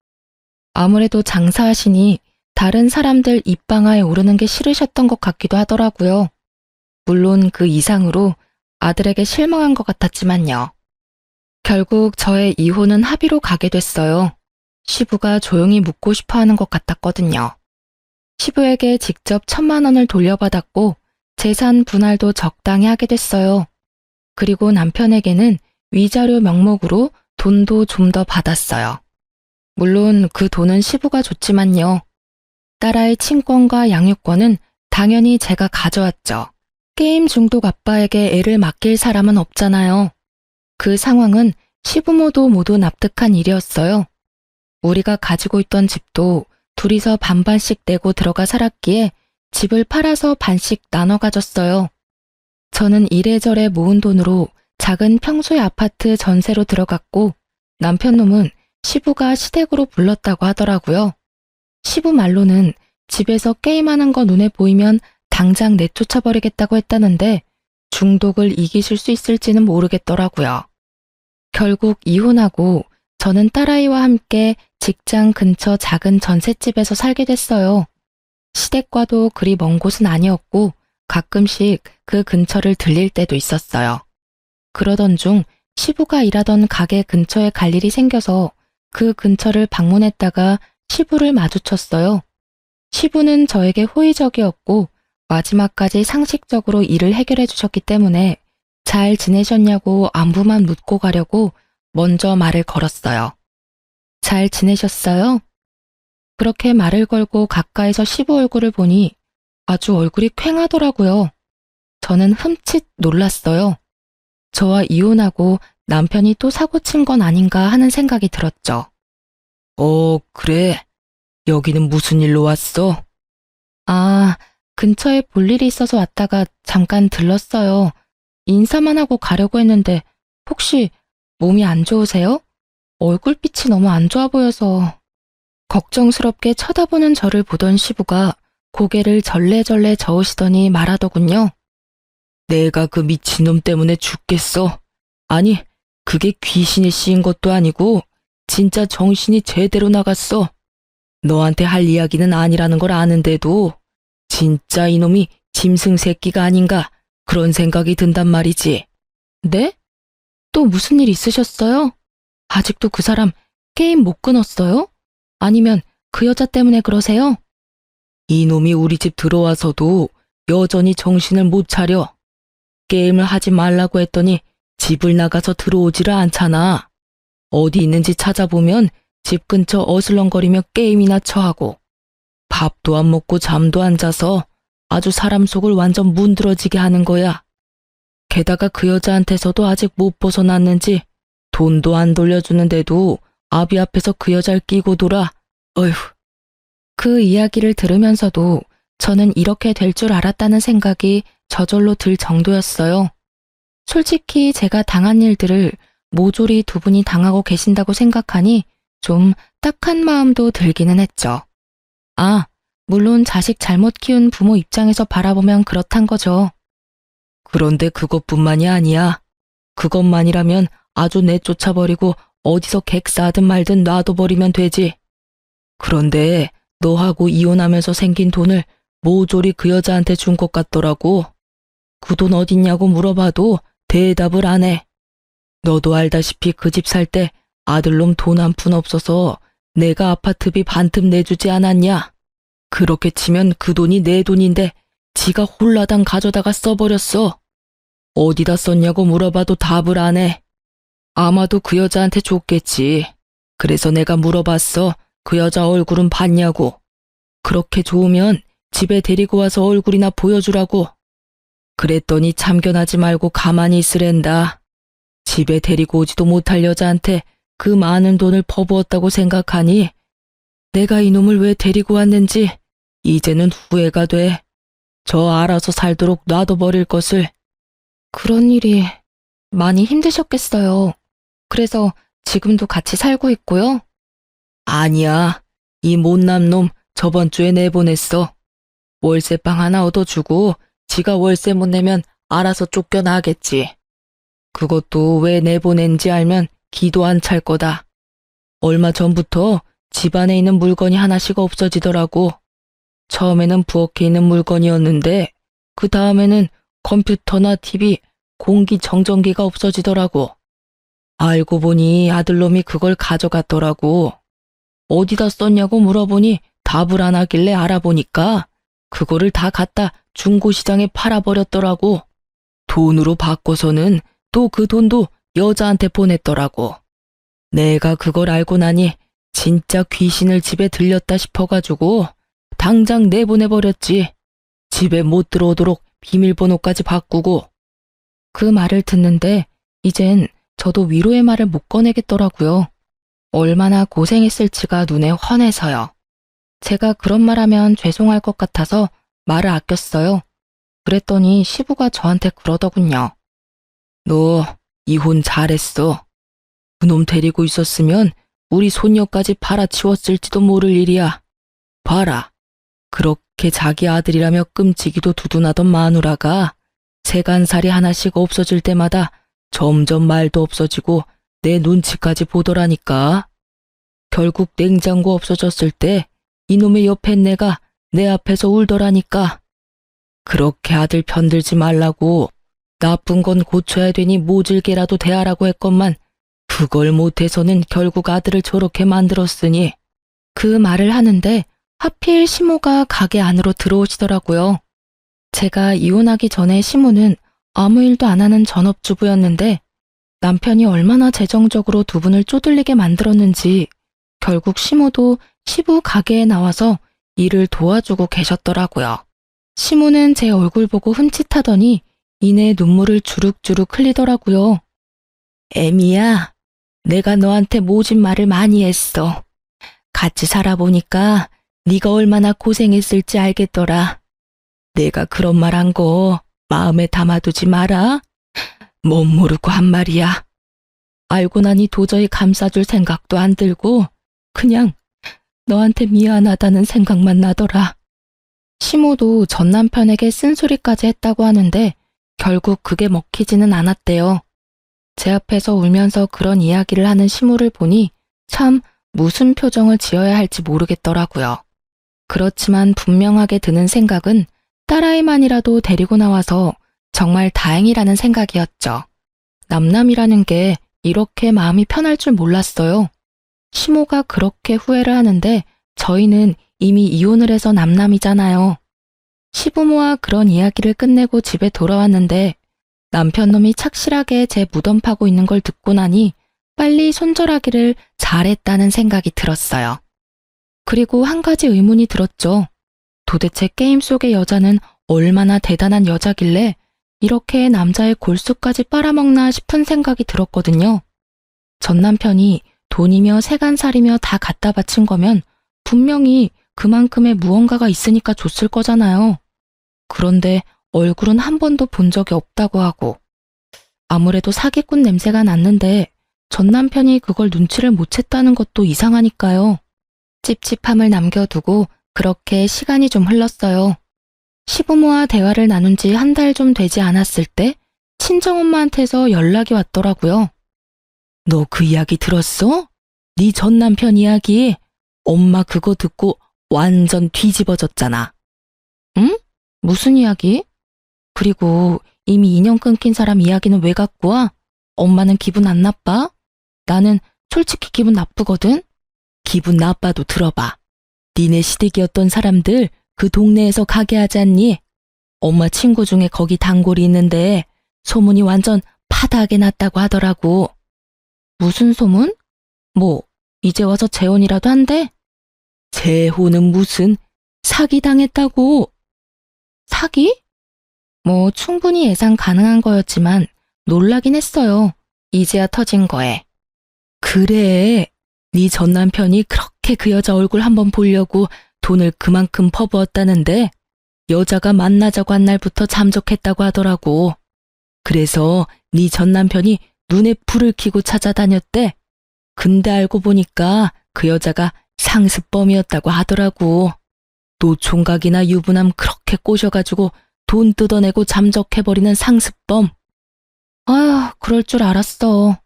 아무래도 장사하시니 다른 사람들 입방아에 오르는 게 싫으셨던 것 같기도 하더라고요. 물론 그 이상으로 아들에게 실망한 것 같았지만요. 결국 저의 이혼은 합의로 가게 됐어요. 시부가 조용히 묻고 싶어 하는 것 같았거든요. 시부에게 직접 1,000만 원을 돌려받았고 재산 분할도 적당히 하게 됐어요. 그리고 남편에게는 위자료 명목으로 돈도 좀 더 받았어요. 물론 그 돈은 시부가 줬지만요. 딸아이 친권과 양육권은 당연히 제가 가져왔죠. 게임 중독 아빠에게 애를 맡길 사람은 없잖아요. 그 상황은 시부모도 모두 납득한 일이었어요. 우리가 가지고 있던 집도 둘이서 반반씩 내고 들어가 살았기에 집을 팔아서 반씩 나눠 가졌어요. 저는 이래저래 모은 돈으로 작은 평소의 아파트 전세로 들어갔고 남편 놈은 시부가 시댁으로 불렀다고 하더라고요. 시부 말로는 집에서 게임하는 거 눈에 보이면 당장 내쫓아버리겠다고 했다는데 중독을 이기실 수 있을지는 모르겠더라고요. 결국 이혼하고 저는 딸아이와 함께 직장 근처 작은 전셋집에서 살게 됐어요. 시댁과도 그리 먼 곳은 아니었고 가끔씩 그 근처를 들릴 때도 있었어요. 그러던 중 시부가 일하던 가게 근처에 갈 일이 생겨서 그 근처를 방문했다가 시부를 마주쳤어요. 시부는 저에게 호의적이었고 마지막까지 상식적으로 일을 해결해 주셨기 때문에 잘 지내셨냐고 안부만 묻고 가려고 먼저 말을 걸었어요. 잘 지내셨어요? 그렇게 말을 걸고 가까이서 시부 얼굴을 보니 아주 얼굴이 퀭하더라고요. 저는 흠칫 놀랐어요. 저와 이혼하고 남편이 또 사고친 건 아닌가 하는 생각이 들었죠. 그래. 여기는 무슨 일로 왔어? 아, 근처에 볼 일이 있어서 왔다가 잠깐 들렀어요. 인사만 하고 가려고 했는데 혹시 몸이 안 좋으세요? 얼굴빛이 너무 안 좋아 보여서. 걱정스럽게 쳐다보는 저를 보던 시부가 고개를 절레절레 저으시더니 말하더군요. 내가 그 미친놈 때문에 죽겠어. 아니, 그게 귀신에 씌인 것도 아니고 진짜 정신이 제대로 나갔어. 너한테 할 이야기는 아니라는 걸 아는데도 진짜 이놈이 짐승 새끼가 아닌가 그런 생각이 든단 말이지. 네? 또 무슨 일 있으셨어요? 아직도 그 사람 게임 못 끊었어요? 아니면 그 여자 때문에 그러세요? 이놈이 우리 집 들어와서도 여전히 정신을 못 차려. 게임을 하지 말라고 했더니 집을 나가서 들어오지를 않잖아. 어디 있는지 찾아보면 집 근처 어슬렁거리며 게임이나 쳐하고 밥도 안 먹고 잠도 안 자서 아주 사람 속을 완전 문드러지게 하는 거야. 게다가 그 여자한테서도 아직 못 벗어났는지 돈도 안 돌려주는데도 아비 앞에서 그 여자를 끼고 돌아. 어휴. 그 이야기를 들으면서도 저는 이렇게 될 줄 알았다는 생각이 저절로 들 정도였어요. 솔직히 제가 당한 일들을 모조리 두 분이 당하고 계신다고 생각하니 좀 딱한 마음도 들기는 했죠. 아, 물론 자식 잘못 키운 부모 입장에서 바라보면 그렇단 거죠. 그런데 그것뿐만이 아니야. 그것만이라면 아주 내쫓아버리고 어디서 객 싸든 말든 놔둬버리면 되지. 그런데 너하고 이혼하면서 생긴 돈을 모조리 그 여자한테 준 것 같더라고. 그 돈 어딨냐고 물어봐도 대답을 안 해. 너도 알다시피 그 집 살 때 아들놈 돈 한 푼 없어서 내가 아파트비 반틈 내주지 않았냐. 그렇게 치면 그 돈이 내 돈인데 지가 홀라당 가져다가 써버렸어. 어디다 썼냐고 물어봐도 답을 안 해. 아마도 그 여자한테 줬겠지. 그래서 내가 물어봤어. 그 여자 얼굴은 봤냐고. 그렇게 좋으면 집에 데리고 와서 얼굴이나 보여주라고. 그랬더니 참견하지 말고 가만히 있으랜다. 집에 데리고 오지도 못할 여자한테 그 많은 돈을 퍼부었다고 생각하니 내가 이놈을 왜 데리고 왔는지 이제는 후회가 돼. 저 알아서 살도록 놔둬버릴 것을. 그런 일이 많이 힘드셨겠어요. 그래서 지금도 같이 살고 있고요? 아니야. 이 못난 놈 저번 주에 내보냈어. 월세방 하나 얻어주고 지가 월세 못 내면 알아서 쫓겨나겠지. 그것도 왜 내보낸지 알면 기도 안 찰 거다. 얼마 전부터 집안에 있는 물건이 하나씩 없어지더라고. 처음에는 부엌에 있는 물건이었는데 그 다음에는 컴퓨터나 TV, 공기청정기가 없어지더라고. 알고 보니 아들놈이 그걸 가져갔더라고. 어디다 썼냐고 물어보니 답을 안 하길래 알아보니까 그거를 다 갖다 중고시장에 팔아버렸더라고. 돈으로 바꿔서는 또 그 돈도 여자한테 보냈더라고. 내가 그걸 알고 나니 진짜 귀신을 집에 들렸다 싶어가지고 당장 내보내버렸지. 집에 못 들어오도록 비밀번호까지 바꾸고. 그 말을 듣는데 이젠 저도 위로의 말을 못 꺼내겠더라고요. 얼마나 고생했을지가 눈에 훤해서요. 제가 그런 말하면 죄송할 것 같아서 말을 아꼈어요. 그랬더니 시부가 저한테 그러더군요. 너 이혼 잘했어. 그놈 데리고 있었으면 우리 손녀까지 팔아치웠을지도 모를 일이야. 봐라. 그렇게 자기 아들이라며 끔찍이도 두둔하던 마누라가 세간살이 하나씩 없어질 때마다 점점 말도 없어지고 내 눈치까지 보더라니까. 결국 냉장고 없어졌을 때 이놈의 옆에 내가 내 앞에서 울더라니까. 그렇게 아들 편들지 말라고. 나쁜 건 고쳐야 되니 모질게라도 대하라고 했건만 그걸 못해서는 결국 아들을 저렇게 만들었으니. 그 말을 하는데 하필 시모가 가게 안으로 들어오시더라고요. 제가 이혼하기 전에 시모는 아무 일도 안 하는 전업주부였는데 남편이 얼마나 재정적으로 두 분을 쪼들리게 만들었는지 결국 시모도 시부 가게에 나와서 일을 도와주고 계셨더라고요. 시모는 제 얼굴 보고 흠칫하더니 이내 눈물을 주룩주룩 흘리더라고요. 애미야, 내가 너한테 모진 말을 많이 했어. 같이 살아보니까 네가 얼마나 고생했을지 알겠더라. 내가 그런 말 한 거 마음에 담아두지 마라. 못 모르고 한 말이야. 알고 나니 도저히 감싸줄 생각도 안 들고 그냥 너한테 미안하다는 생각만 나더라. 시모도 전 남편에게 쓴소리까지 했다고 하는데 결국 그게 먹히지는 않았대요. 제 앞에서 울면서 그런 이야기를 하는 시모를 보니 참 무슨 표정을 지어야 할지 모르겠더라고요. 그렇지만 분명하게 드는 생각은 딸아이만이라도 데리고 나와서 정말 다행이라는 생각이었죠. 남남이라는 게 이렇게 마음이 편할 줄 몰랐어요. 시모가 그렇게 후회를 하는데 저희는 이미 이혼을 해서 남남이잖아요. 시부모와 그런 이야기를 끝내고 집에 돌아왔는데 남편놈이 착실하게 제 무덤 파고 있는 걸 듣고 나니 빨리 손절하기를 잘했다는 생각이 들었어요. 그리고 한 가지 의문이 들었죠. 도대체 게임 속의 여자는 얼마나 대단한 여자길래 이렇게 남자의 골수까지 빨아먹나 싶은 생각이 들었거든요. 전 남편이 돈이며 세간살이며 다 갖다 바친 거면 분명히 그만큼의 무언가가 있으니까 줬을 거잖아요. 그런데 얼굴은 한 번도 본 적이 없다고 하고 아무래도 사기꾼 냄새가 났는데 전 남편이 그걸 눈치를 못 챘다는 것도 이상하니까요. 찝찝함을 남겨두고 그렇게 시간이 좀 흘렀어요. 시부모와 대화를 나눈 지 한 달 좀 되지 않았을 때 친정엄마한테서 연락이 왔더라고요. 너 그 이야기 들었어? 네 전 남편 이야기. 엄마 그거 듣고 완전 뒤집어졌잖아. 응? 무슨 이야기? 그리고 이미 인연 끊긴 사람 이야기는 왜 갖고 와? 엄마는 기분 안 나빠? 나는 솔직히 기분 나쁘거든? 기분 나빠도 들어봐. 니네 시댁이었던 사람들 그 동네에서 가게 하지 않니? 엄마 친구 중에 거기 단골이 있는데 소문이 완전 파다하게 났다고 하더라고. 무슨 소문? 뭐 이제 와서 재혼이라도 한대? 재혼은 무슨 사기당했다고. 사기? 뭐 충분히 예상 가능한 거였지만 놀라긴 했어요. 이제야 터진 거에. 그래, 네 전 남편이 그렇게 그 여자 얼굴 한번 보려고 돈을 그만큼 퍼부었다는데 여자가 만나자고 한 날부터 잠적했다고 하더라고. 그래서 네 전 남편이 눈에 불을 켜고 찾아다녔대. 근데 알고 보니까 그 여자가 상습범이었다고 하더라고. 노총각이나 유부남 그렇게 꼬셔가지고 돈 뜯어내고 잠적해버리는 상습범. 아휴, 그럴 줄 알았어.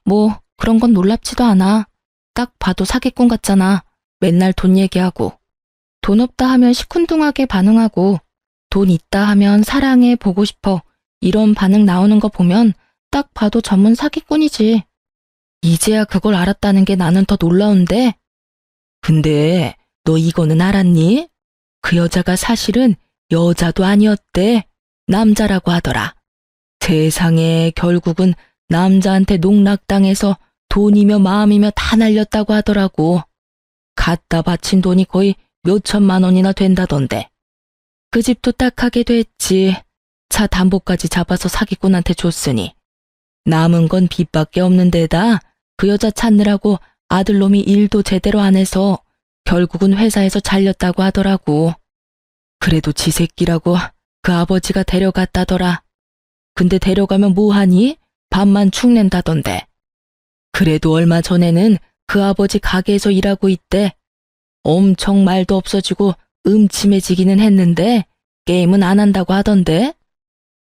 뭐 그런 건 놀랍지도 않아. 딱 봐도 사기꾼 같잖아. 맨날 돈 얘기하고. 돈 없다 하면 시큰둥하게 반응하고 돈 있다 하면 사랑해 보고 싶어. 이런 반응 나오는 거 보면 딱 봐도 전문 사기꾼이지. 이제야 그걸 알았다는 게 나는 더 놀라운데. 근데 너 이거는 알았니? 그 여자가 사실은 여자도 아니었대. 남자라고 하더라. 세상에 결국은 남자한테 농락당해서 돈이며 마음이며 다 날렸다고 하더라고. 갖다 바친 돈이 거의 몇 천만 원이나 된다던데. 그 집도 딱하게 됐지. 차 담보까지 잡아서 사기꾼한테 줬으니. 남은 건 빚밖에 없는 데다 그 여자 찾느라고 아들놈이 일도 제대로 안 해서 결국은 회사에서 잘렸다고 하더라고. 그래도 지 새끼라고 그 아버지가 데려갔다더라. 근데 데려가면 뭐하니? 밥만 축낸다던데. 그래도 얼마 전에는 그 아버지 가게에서 일하고 있대. 엄청 말도 없어지고 음침해지기는 했는데 게임은 안 한다고 하던데.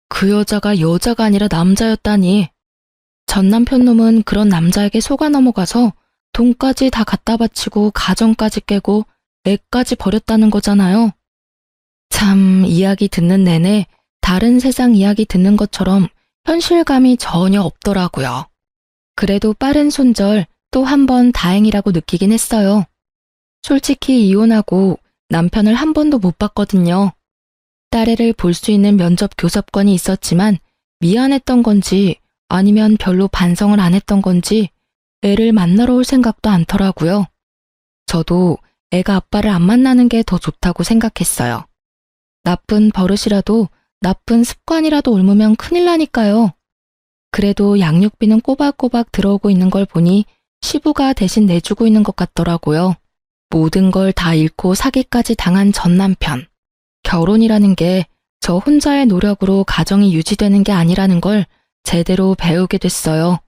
그 여자가 여자가 아니라 남자였다니. 전 남편 놈은 그런 남자에게 속아 넘어가서 돈까지 다 갖다 바치고 가정까지 깨고 애까지 버렸다는 거잖아요. 참 이야기 듣는 내내 다른 세상 이야기 듣는 것처럼 현실감이 전혀 없더라고요. 그래도 빠른 손절 또 한 번 다행이라고 느끼긴 했어요. 솔직히 이혼하고 남편을 한 번도 못 봤거든요. 딸애를 볼 수 있는 면접 교섭권이 있었지만 미안했던 건지 아니면 별로 반성을 안 했던 건지 애를 만나러 올 생각도 않더라고요. 저도 애가 아빠를 안 만나는 게 더 좋다고 생각했어요. 나쁜 버릇이라도 나쁜 습관이라도 옮으면 큰일 나니까요. 그래도 양육비는 꼬박꼬박 들어오고 있는 걸 보니 시부가 대신 내주고 있는 것 같더라고요. 모든 걸 다 잃고 사기까지 당한 전 남편. 결혼이라는 게 저 혼자의 노력으로 가정이 유지되는 게 아니라는 걸 제대로 배우게 됐어요.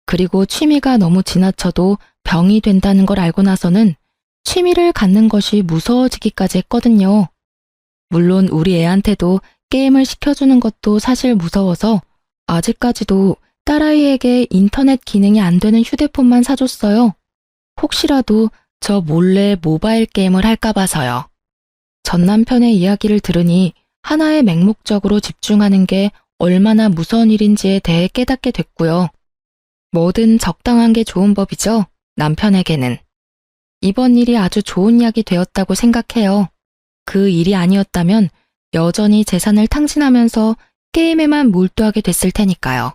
그리고 취미가 너무 지나쳐도 병이 된다는 걸 알고 나서는 취미를 갖는 것이 무서워지기까지 했거든요. 물론 우리 애한테도 게임을 시켜주는 것도 사실 무서워서 아직까지도 딸아이에게 인터넷 기능이 안 되는 휴대폰만 사줬어요. 혹시라도 저 몰래 모바일 게임을 할까 봐서요. 전 남편의 이야기를 들으니 하나의 맹목적으로 집중하는 게 얼마나 무서운 일인지에 대해 깨닫게 됐고요. 뭐든 적당한 게 좋은 법이죠, 남편에게는. 이번 일이 아주 좋은 약이 되었다고 생각해요. 그 일이 아니었다면 여전히 재산을 탕진하면서 게임에만 몰두하게 됐을 테니까요.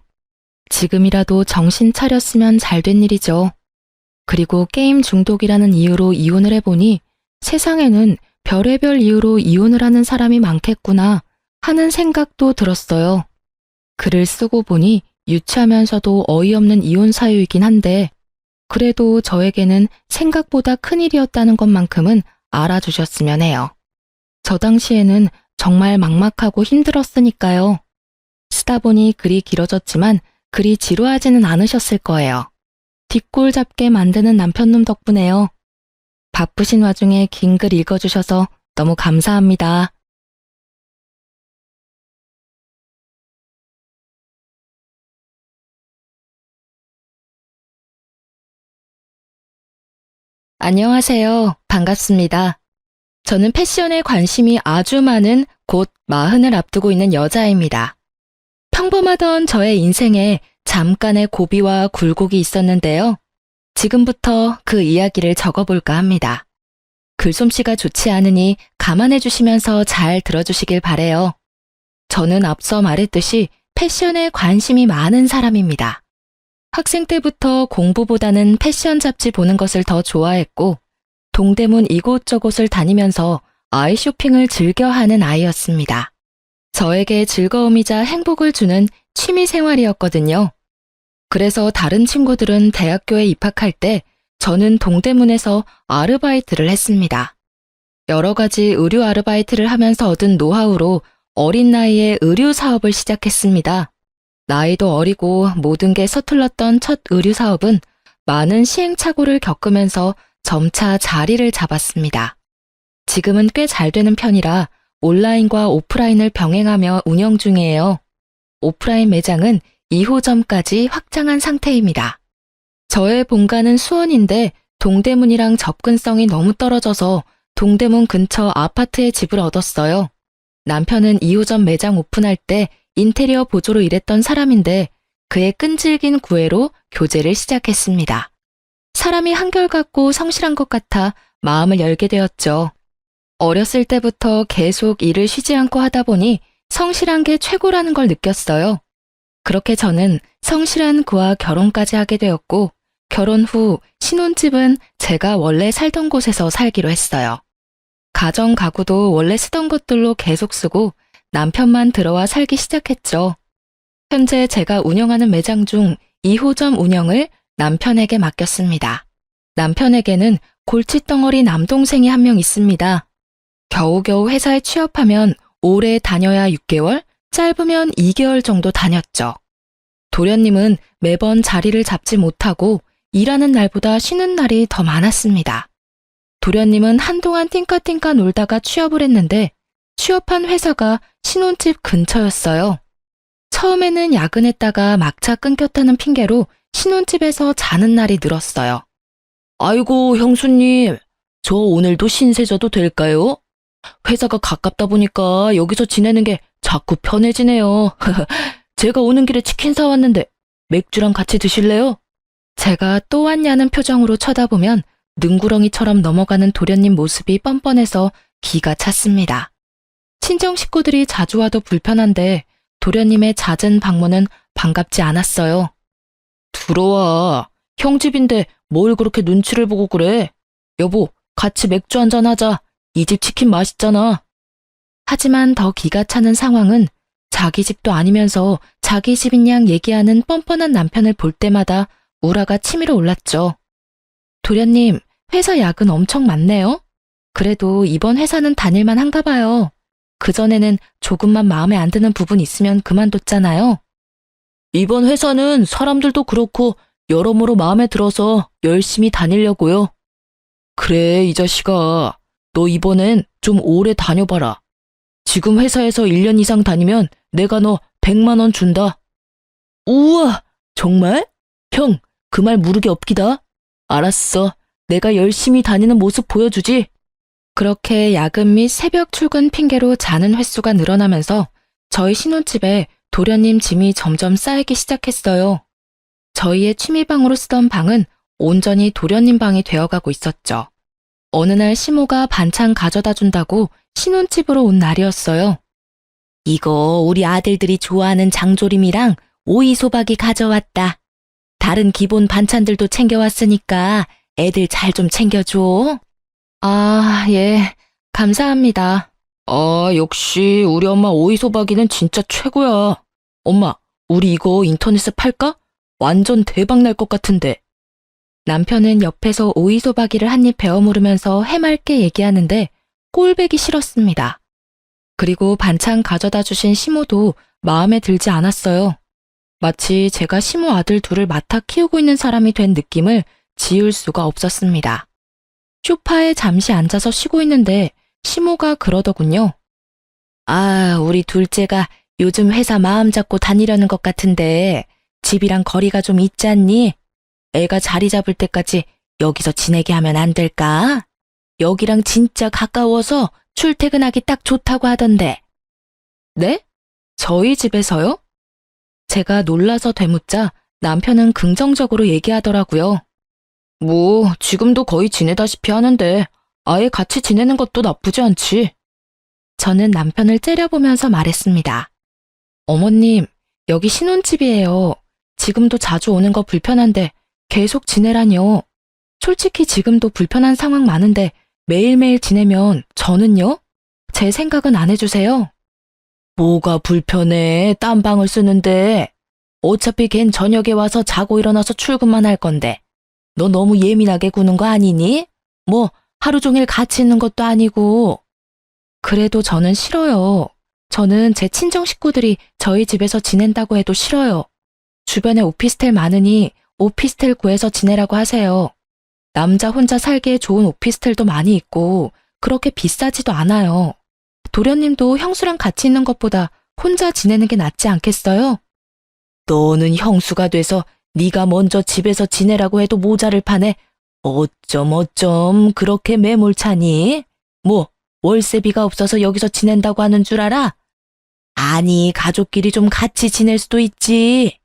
지금이라도 정신 차렸으면 잘 된 일이죠. 그리고 게임 중독이라는 이유로 이혼을 해보니 세상에는 별의별 이유로 이혼을 하는 사람이 많겠구나 하는 생각도 들었어요. 글을 쓰고 보니 유치하면서도 어이없는 이혼 사유이긴 한데 그래도 저에게는 생각보다 큰일이었다는 것만큼은 알아주셨으면 해요. 저 당시에는 정말 막막하고 힘들었으니까요. 쓰다 보니 글이 길어졌지만 글이 지루하지는 않으셨을 거예요. 뒷골 잡게 만드는 남편놈 덕분에요. 바쁘신 와중에 긴 글 읽어주셔서 너무 감사합니다. 안녕하세요. 반갑습니다. 저는 패션에 관심이 아주 많은 곧 40을 앞두고 있는 여자입니다. 평범하던 저의 인생에 잠깐의 고비와 굴곡이 있었는데요. 지금부터 그 이야기를 적어볼까 합니다. 글솜씨가 좋지 않으니 감안해 주시면서 잘 들어주시길 바래요. 저는 앞서 말했듯이 패션에 관심이 많은 사람입니다. 학생 때부터 공부보다는 패션 잡지 보는 것을 더 좋아했고 동대문 이곳저곳을 다니면서 아이 쇼핑을 즐겨하는 아이였습니다. 저에게 즐거움이자 행복을 주는 취미 생활이었거든요. 그래서 다른 친구들은 대학교에 입학할 때 저는 동대문에서 아르바이트를 했습니다. 여러 가지 의류 아르바이트를 하면서 얻은 노하우로 어린 나이에 의류 사업을 시작했습니다. 나이도 어리고 모든 게 서툴렀던 첫 의류 사업은 많은 시행착오를 겪으면서 점차 자리를 잡았습니다. 지금은 꽤 잘 되는 편이라 온라인과 오프라인을 병행하며 운영 중이에요. 오프라인 매장은 2호점까지 확장한 상태입니다. 저의 본가는 수원인데 동대문이랑 접근성이 너무 떨어져서 동대문 근처 아파트에 집을 얻었어요. 남편은 2호점 매장 오픈할 때 인테리어 보조로 일했던 사람인데 그의 끈질긴 구애로 교제를 시작했습니다. 사람이 한결같고 성실한 것 같아 마음을 열게 되었죠. 어렸을 때부터 계속 일을 쉬지 않고 하다 보니 성실한 게 최고라는 걸 느꼈어요. 그렇게 저는 성실한 그와 결혼까지 하게 되었고 결혼 후 신혼집은 제가 원래 살던 곳에서 살기로 했어요. 가정 가구도 원래 쓰던 것들로 계속 쓰고 남편만 들어와 살기 시작했죠. 현재 제가 운영하는 매장 중 2호점 운영을 남편에게 맡겼습니다. 남편에게는 골칫덩어리 남동생이 한 명 있습니다. 겨우겨우 회사에 취업하면 오래 다녀야 6개월, 짧으면 2개월 정도 다녔죠. 도련님은 매번 자리를 잡지 못하고 일하는 날보다 쉬는 날이 더 많았습니다. 도련님은 한동안 띵까띵까 놀다가 취업을 했는데 취업한 회사가 신혼집 근처였어요. 처음에는 야근했다가 막차 끊겼다는 핑계로 신혼집에서 자는 날이 늘었어요. 아이고 형수님, 저 오늘도 신세져도 될까요? 회사가 가깝다 보니까 여기서 지내는 게 자꾸 편해지네요. 제가 오는 길에 치킨 사왔는데 맥주랑 같이 드실래요? 제가 또 왔냐는 표정으로 쳐다보면 능구렁이처럼 넘어가는 도련님 모습이 뻔뻔해서 기가 찼습니다. 친정 식구들이 자주 와도 불편한데 도련님의 잦은 방문은 반갑지 않았어요. 들어와. 형 집인데 뭘 그렇게 눈치를 보고 그래? 여보, 같이 맥주 한잔 하자. 이 집 치킨 맛있잖아. 하지만 더 기가 차는 상황은 자기 집도 아니면서 자기 집인 양 얘기하는 뻔뻔한 남편을 볼 때마다 우라가 치밀어 올랐죠. 도련님, 회사 야근 엄청 많네요. 그래도 이번 회사는 다닐만 한가 봐요. 그전에는 조금만 마음에 안 드는 부분 있으면 그만뒀잖아요. 이번 회사는 사람들도 그렇고 여러모로 마음에 들어서 열심히 다니려고요. 그래, 이 자식아. 너 이번엔 좀 오래 다녀봐라. 지금 회사에서 1년 이상 다니면 내가 너 100만 원 준다. 우와, 정말? 형, 그 말 무르게 없기다. 알았어. 내가 열심히 다니는 모습 보여주지. 그렇게 야근 및 새벽 출근 핑계로 자는 횟수가 늘어나면서 저희 신혼집에 도련님 짐이 점점 쌓이기 시작했어요. 저희의 취미방으로 쓰던 방은 온전히 도련님 방이 되어가고 있었죠. 어느 날 시모가 반찬 가져다 준다고 신혼집으로 온 날이었어요. 이거 우리 아들들이 좋아하는 장조림이랑 오이소박이 가져왔다. 다른 기본 반찬들도 챙겨왔으니까 애들 잘 좀 챙겨줘. 아, 예, 감사합니다. 아, 역시 우리 엄마 오이소박이는 진짜 최고야. 엄마, 우리 이거 인터넷에 팔까? 완전 대박 날 것 같은데. 남편은 옆에서 오이소박이를 한 입 베어 물으면서 해맑게 얘기하는데 꼴배기 싫었습니다. 그리고 반찬 가져다 주신 시모도 마음에 들지 않았어요. 마치 제가 시모 아들 둘을 맡아 키우고 있는 사람이 된 느낌을 지울 수가 없었습니다. 소파에 잠시 앉아서 쉬고 있는데 시모가 그러더군요. 아, 우리 둘째가 요즘 회사 마음 잡고 다니려는 것 같은데 집이랑 거리가 좀 있지 않니? 애가 자리 잡을 때까지 여기서 지내게 하면 안 될까? 여기랑 진짜 가까워서 출퇴근하기 딱 좋다고 하던데. 네? 저희 집에서요? 제가 놀라서 되묻자 남편은 긍정적으로 얘기하더라고요. 뭐, 지금도 거의 지내다시피 하는데 아예 같이 지내는 것도 나쁘지 않지. 저는 남편을 째려보면서 말했습니다. 어머님, 여기 신혼집이에요. 지금도 자주 오는 거 불편한데 계속 지내라뇨. 솔직히 지금도 불편한 상황 많은데 매일매일 지내면 저는요? 제 생각은 안 해주세요? 뭐가 불편해? 딴 방을 쓰는데. 어차피 걘 저녁에 와서 자고 일어나서 출근만 할 건데. 너 너무 예민하게 구는 거 아니니? 뭐 하루 종일 같이 있는 것도 아니고. 그래도 저는 싫어요. 저는 제 친정 식구들이 저희 집에서 지낸다고 해도 싫어요. 주변에 오피스텔 많으니 오피스텔 구해서 지내라고 하세요. 남자 혼자 살기에 좋은 오피스텔도 많이 있고 그렇게 비싸지도 않아요. 도련님도 형수랑 같이 있는 것보다 혼자 지내는 게 낫지 않겠어요? 너는 형수가 돼서 네가 먼저 집에서 지내라고 해도 모자를 파네. 어쩜 그렇게 매몰차니? 뭐 월세비가 없어서 여기서 지낸다고 하는 줄 알아? 아니, 가족끼리 좀 같이 지낼 수도 있지.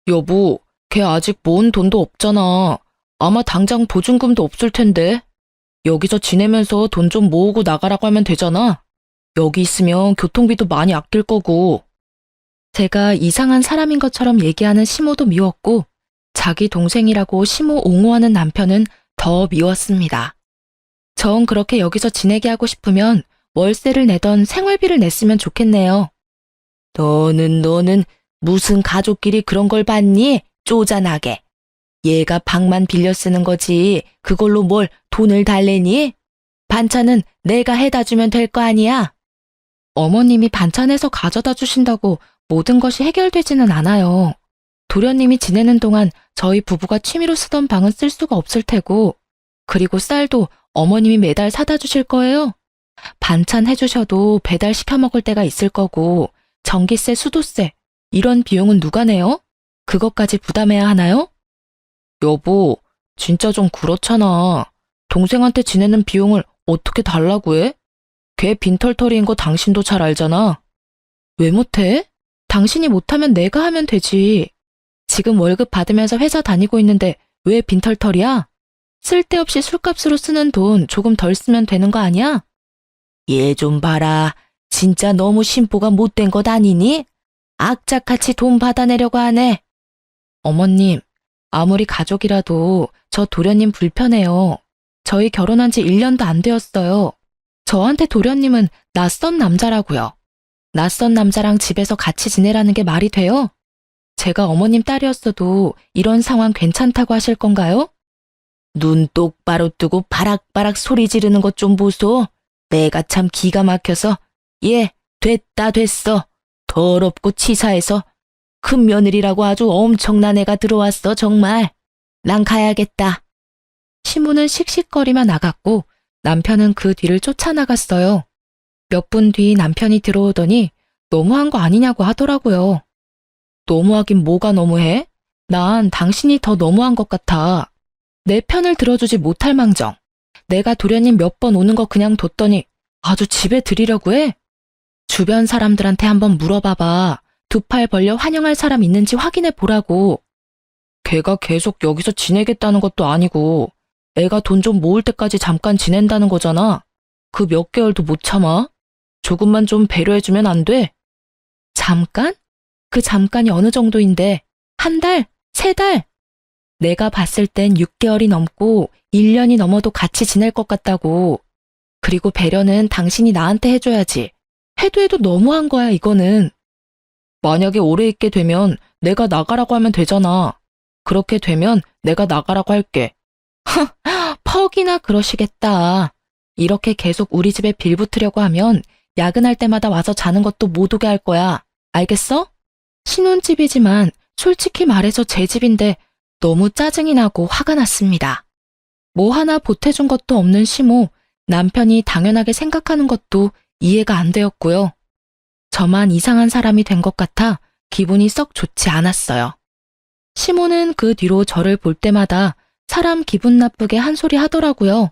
여보, 걔 아직 모은 돈도 없잖아. 아마 당장 보증금도 없을 텐데. 여기서 지내면서 돈 좀 모으고 나가라고 하면 되잖아. 여기 있으면 교통비도 많이 아낄 거고. 제가 이상한 사람인 것처럼 얘기하는 시모도 미웠고 자기 동생이라고 시모 옹호하는 남편은 더 미웠습니다. 전 그렇게 여기서 지내게 하고 싶으면 월세를 내던 생활비를 냈으면 좋겠네요. 너는 무슨 가족끼리 그런 걸 받니? 쪼잔하게. 얘가 방만 빌려 쓰는 거지 그걸로 뭘 돈을 달래니? 반찬은 내가 해다 주면 될 거 아니야? 어머님이 반찬해서 가져다 주신다고 모든 것이 해결되지는 않아요. 도련님이 지내는 동안 저희 부부가 취미로 쓰던 방은 쓸 수가 없을 테고 그리고 쌀도 어머님이 매달 사다 주실 거예요. 반찬 해주셔도 배달 시켜 먹을 때가 있을 거고 전기세, 수도세 이런 비용은 누가 내요? 그것까지 부담해야 하나요? 여보, 진짜 좀 그렇잖아. 동생한테 지내는 비용을 어떻게 달라고 해? 걔 빈털터리인 거 당신도 잘 알잖아. 왜 못해? 당신이 못하면 내가 하면 되지. 지금 월급 받으면서 회사 다니고 있는데 왜 빈털터리야? 쓸데없이 술값으로 쓰는 돈 조금 덜 쓰면 되는 거 아니야? 얘 좀 봐라. 진짜 너무 심보가 못된 것 아니니? 악착같이 돈 받아내려고 하네. 어머님, 아무리 가족이라도 저 도련님 불편해요. 저희 결혼한 지 1년도 안 되었어요. 저한테 도련님은 낯선 남자라고요. 낯선 남자랑 집에서 같이 지내라는 게 말이 돼요? 제가 어머님 딸이었어도 이런 상황 괜찮다고 하실 건가요? 눈 똑바로 뜨고 바락바락 소리 지르는 것 좀 보소. 내가 참 기가 막혀서. 예, 됐어. 더럽고 치사해서. 큰 며느리라고 아주 엄청난 애가 들어왔어 정말. 난 가야겠다. 시모는 씩씩거리며 나갔고 남편은 그 뒤를 쫓아나갔어요. 몇 분 뒤 남편이 들어오더니 너무한 거 아니냐고 하더라고요. 너무하긴 뭐가 너무해? 난 당신이 더 너무한 것 같아. 내 편을 들어주지 못할 망정. 내가 도련님 몇 번 오는 거 그냥 뒀더니 아주 집에 들이려고 해? 주변 사람들한테 한번 물어봐봐. 두 팔 벌려 환영할 사람 있는지 확인해 보라고. 걔가 계속 여기서 지내겠다는 것도 아니고 애가 돈 좀 모을 때까지 잠깐 지낸다는 거잖아. 그 몇 개월도 못 참아? 조금만 좀 배려해주면 안 돼? 잠깐? 그 잠깐이 어느 정도인데? 한 달? 세 달? 내가 봤을 땐 6개월이 넘고 1년이 넘어도 같이 지낼 것 같다고. 그리고 배려는 당신이 나한테 해줘야지. 해도 너무한 거야 이거는. 만약에 오래 있게 되면 내가 나가라고 하면 되잖아. 그렇게 되면 내가 나가라고 할게. 퍽이나 그러시겠다. 이렇게 계속 우리 집에 빌붙으려고 하면 야근할 때마다 와서 자는 것도 못 오게 할 거야. 알겠어? 신혼집이지만 솔직히 말해서 제 집인데 너무 짜증이 나고 화가 났습니다. 뭐 하나 보태준 것도 없는 시모, 남편이 당연하게 생각하는 것도 이해가 안 되었고요. 저만 이상한 사람이 된 것 같아 기분이 썩 좋지 않았어요. 시모는 그 뒤로 저를 볼 때마다 사람 기분 나쁘게 한 소리 하더라고요.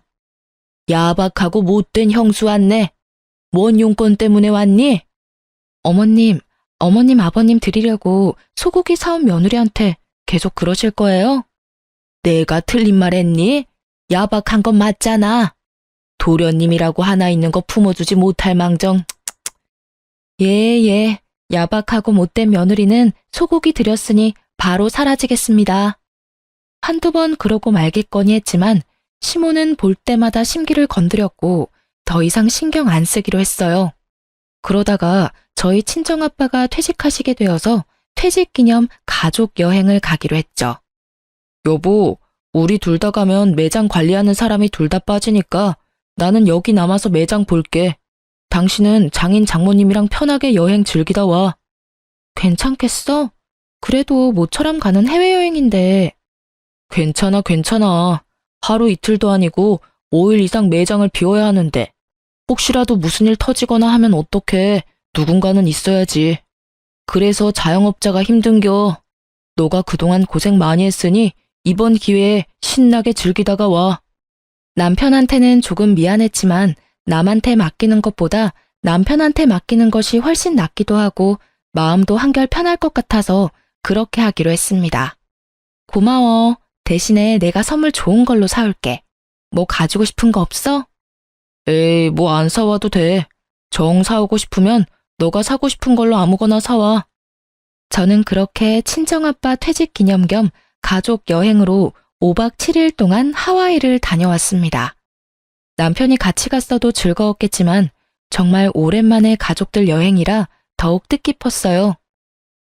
야박하고 못된 형수 왔네. 뭔 용건 때문에 왔니? 어머님, 아버님 드리려고 소고기 사온 며느리한테 계속 그러실 거예요? 내가 틀린 말 했니? 야박한 건 맞잖아. 도련님이라고 하나 있는 거 품어주지 못할 망정. 예. 야박하고 못된 며느리는 소고기 드렸으니 바로 사라지겠습니다. 한두 번 그러고 말겠거니 했지만 시모는 볼 때마다 심기를 건드렸고 더 이상 신경 안 쓰기로 했어요. 그러다가 저희 친정아빠가 퇴직하시게 되어서 퇴직 기념 가족 여행을 가기로 했죠. 여보, 우리 둘 다 가면 매장 관리하는 사람이 둘 다 빠지니까 나는 여기 남아서 매장 볼게. 당신은 장인 장모님이랑 편하게 여행 즐기다 와. 괜찮겠어? 그래도 모처럼 가는 해외여행인데. 괜찮아. 하루 이틀도 아니고 5일 이상 매장을 비워야 하는데 혹시라도 무슨 일 터지거나 하면 어떡해. 누군가는 있어야지. 그래서 자영업자가 힘든겨. 너가 그동안 고생 많이 했으니 이번 기회에 신나게 즐기다가 와. 남편한테는 조금 미안했지만 남한테 맡기는 것보다 남편한테 맡기는 것이 훨씬 낫기도 하고 마음도 한결 편할 것 같아서 그렇게 하기로 했습니다. 고마워. 대신에 내가 선물 좋은 걸로 사올게. 뭐 가지고 싶은 거 없어? 에이, 뭐 안 사와도 돼. 정 사오고 싶으면 너가 사고 싶은 걸로 아무거나 사와. 저는 그렇게 친정아빠 퇴직 기념 겸 가족 여행으로 5박 7일 동안 하와이를 다녀왔습니다. 남편이 같이 갔어도 즐거웠겠지만 정말 오랜만에 가족들 여행이라 더욱 뜻깊었어요.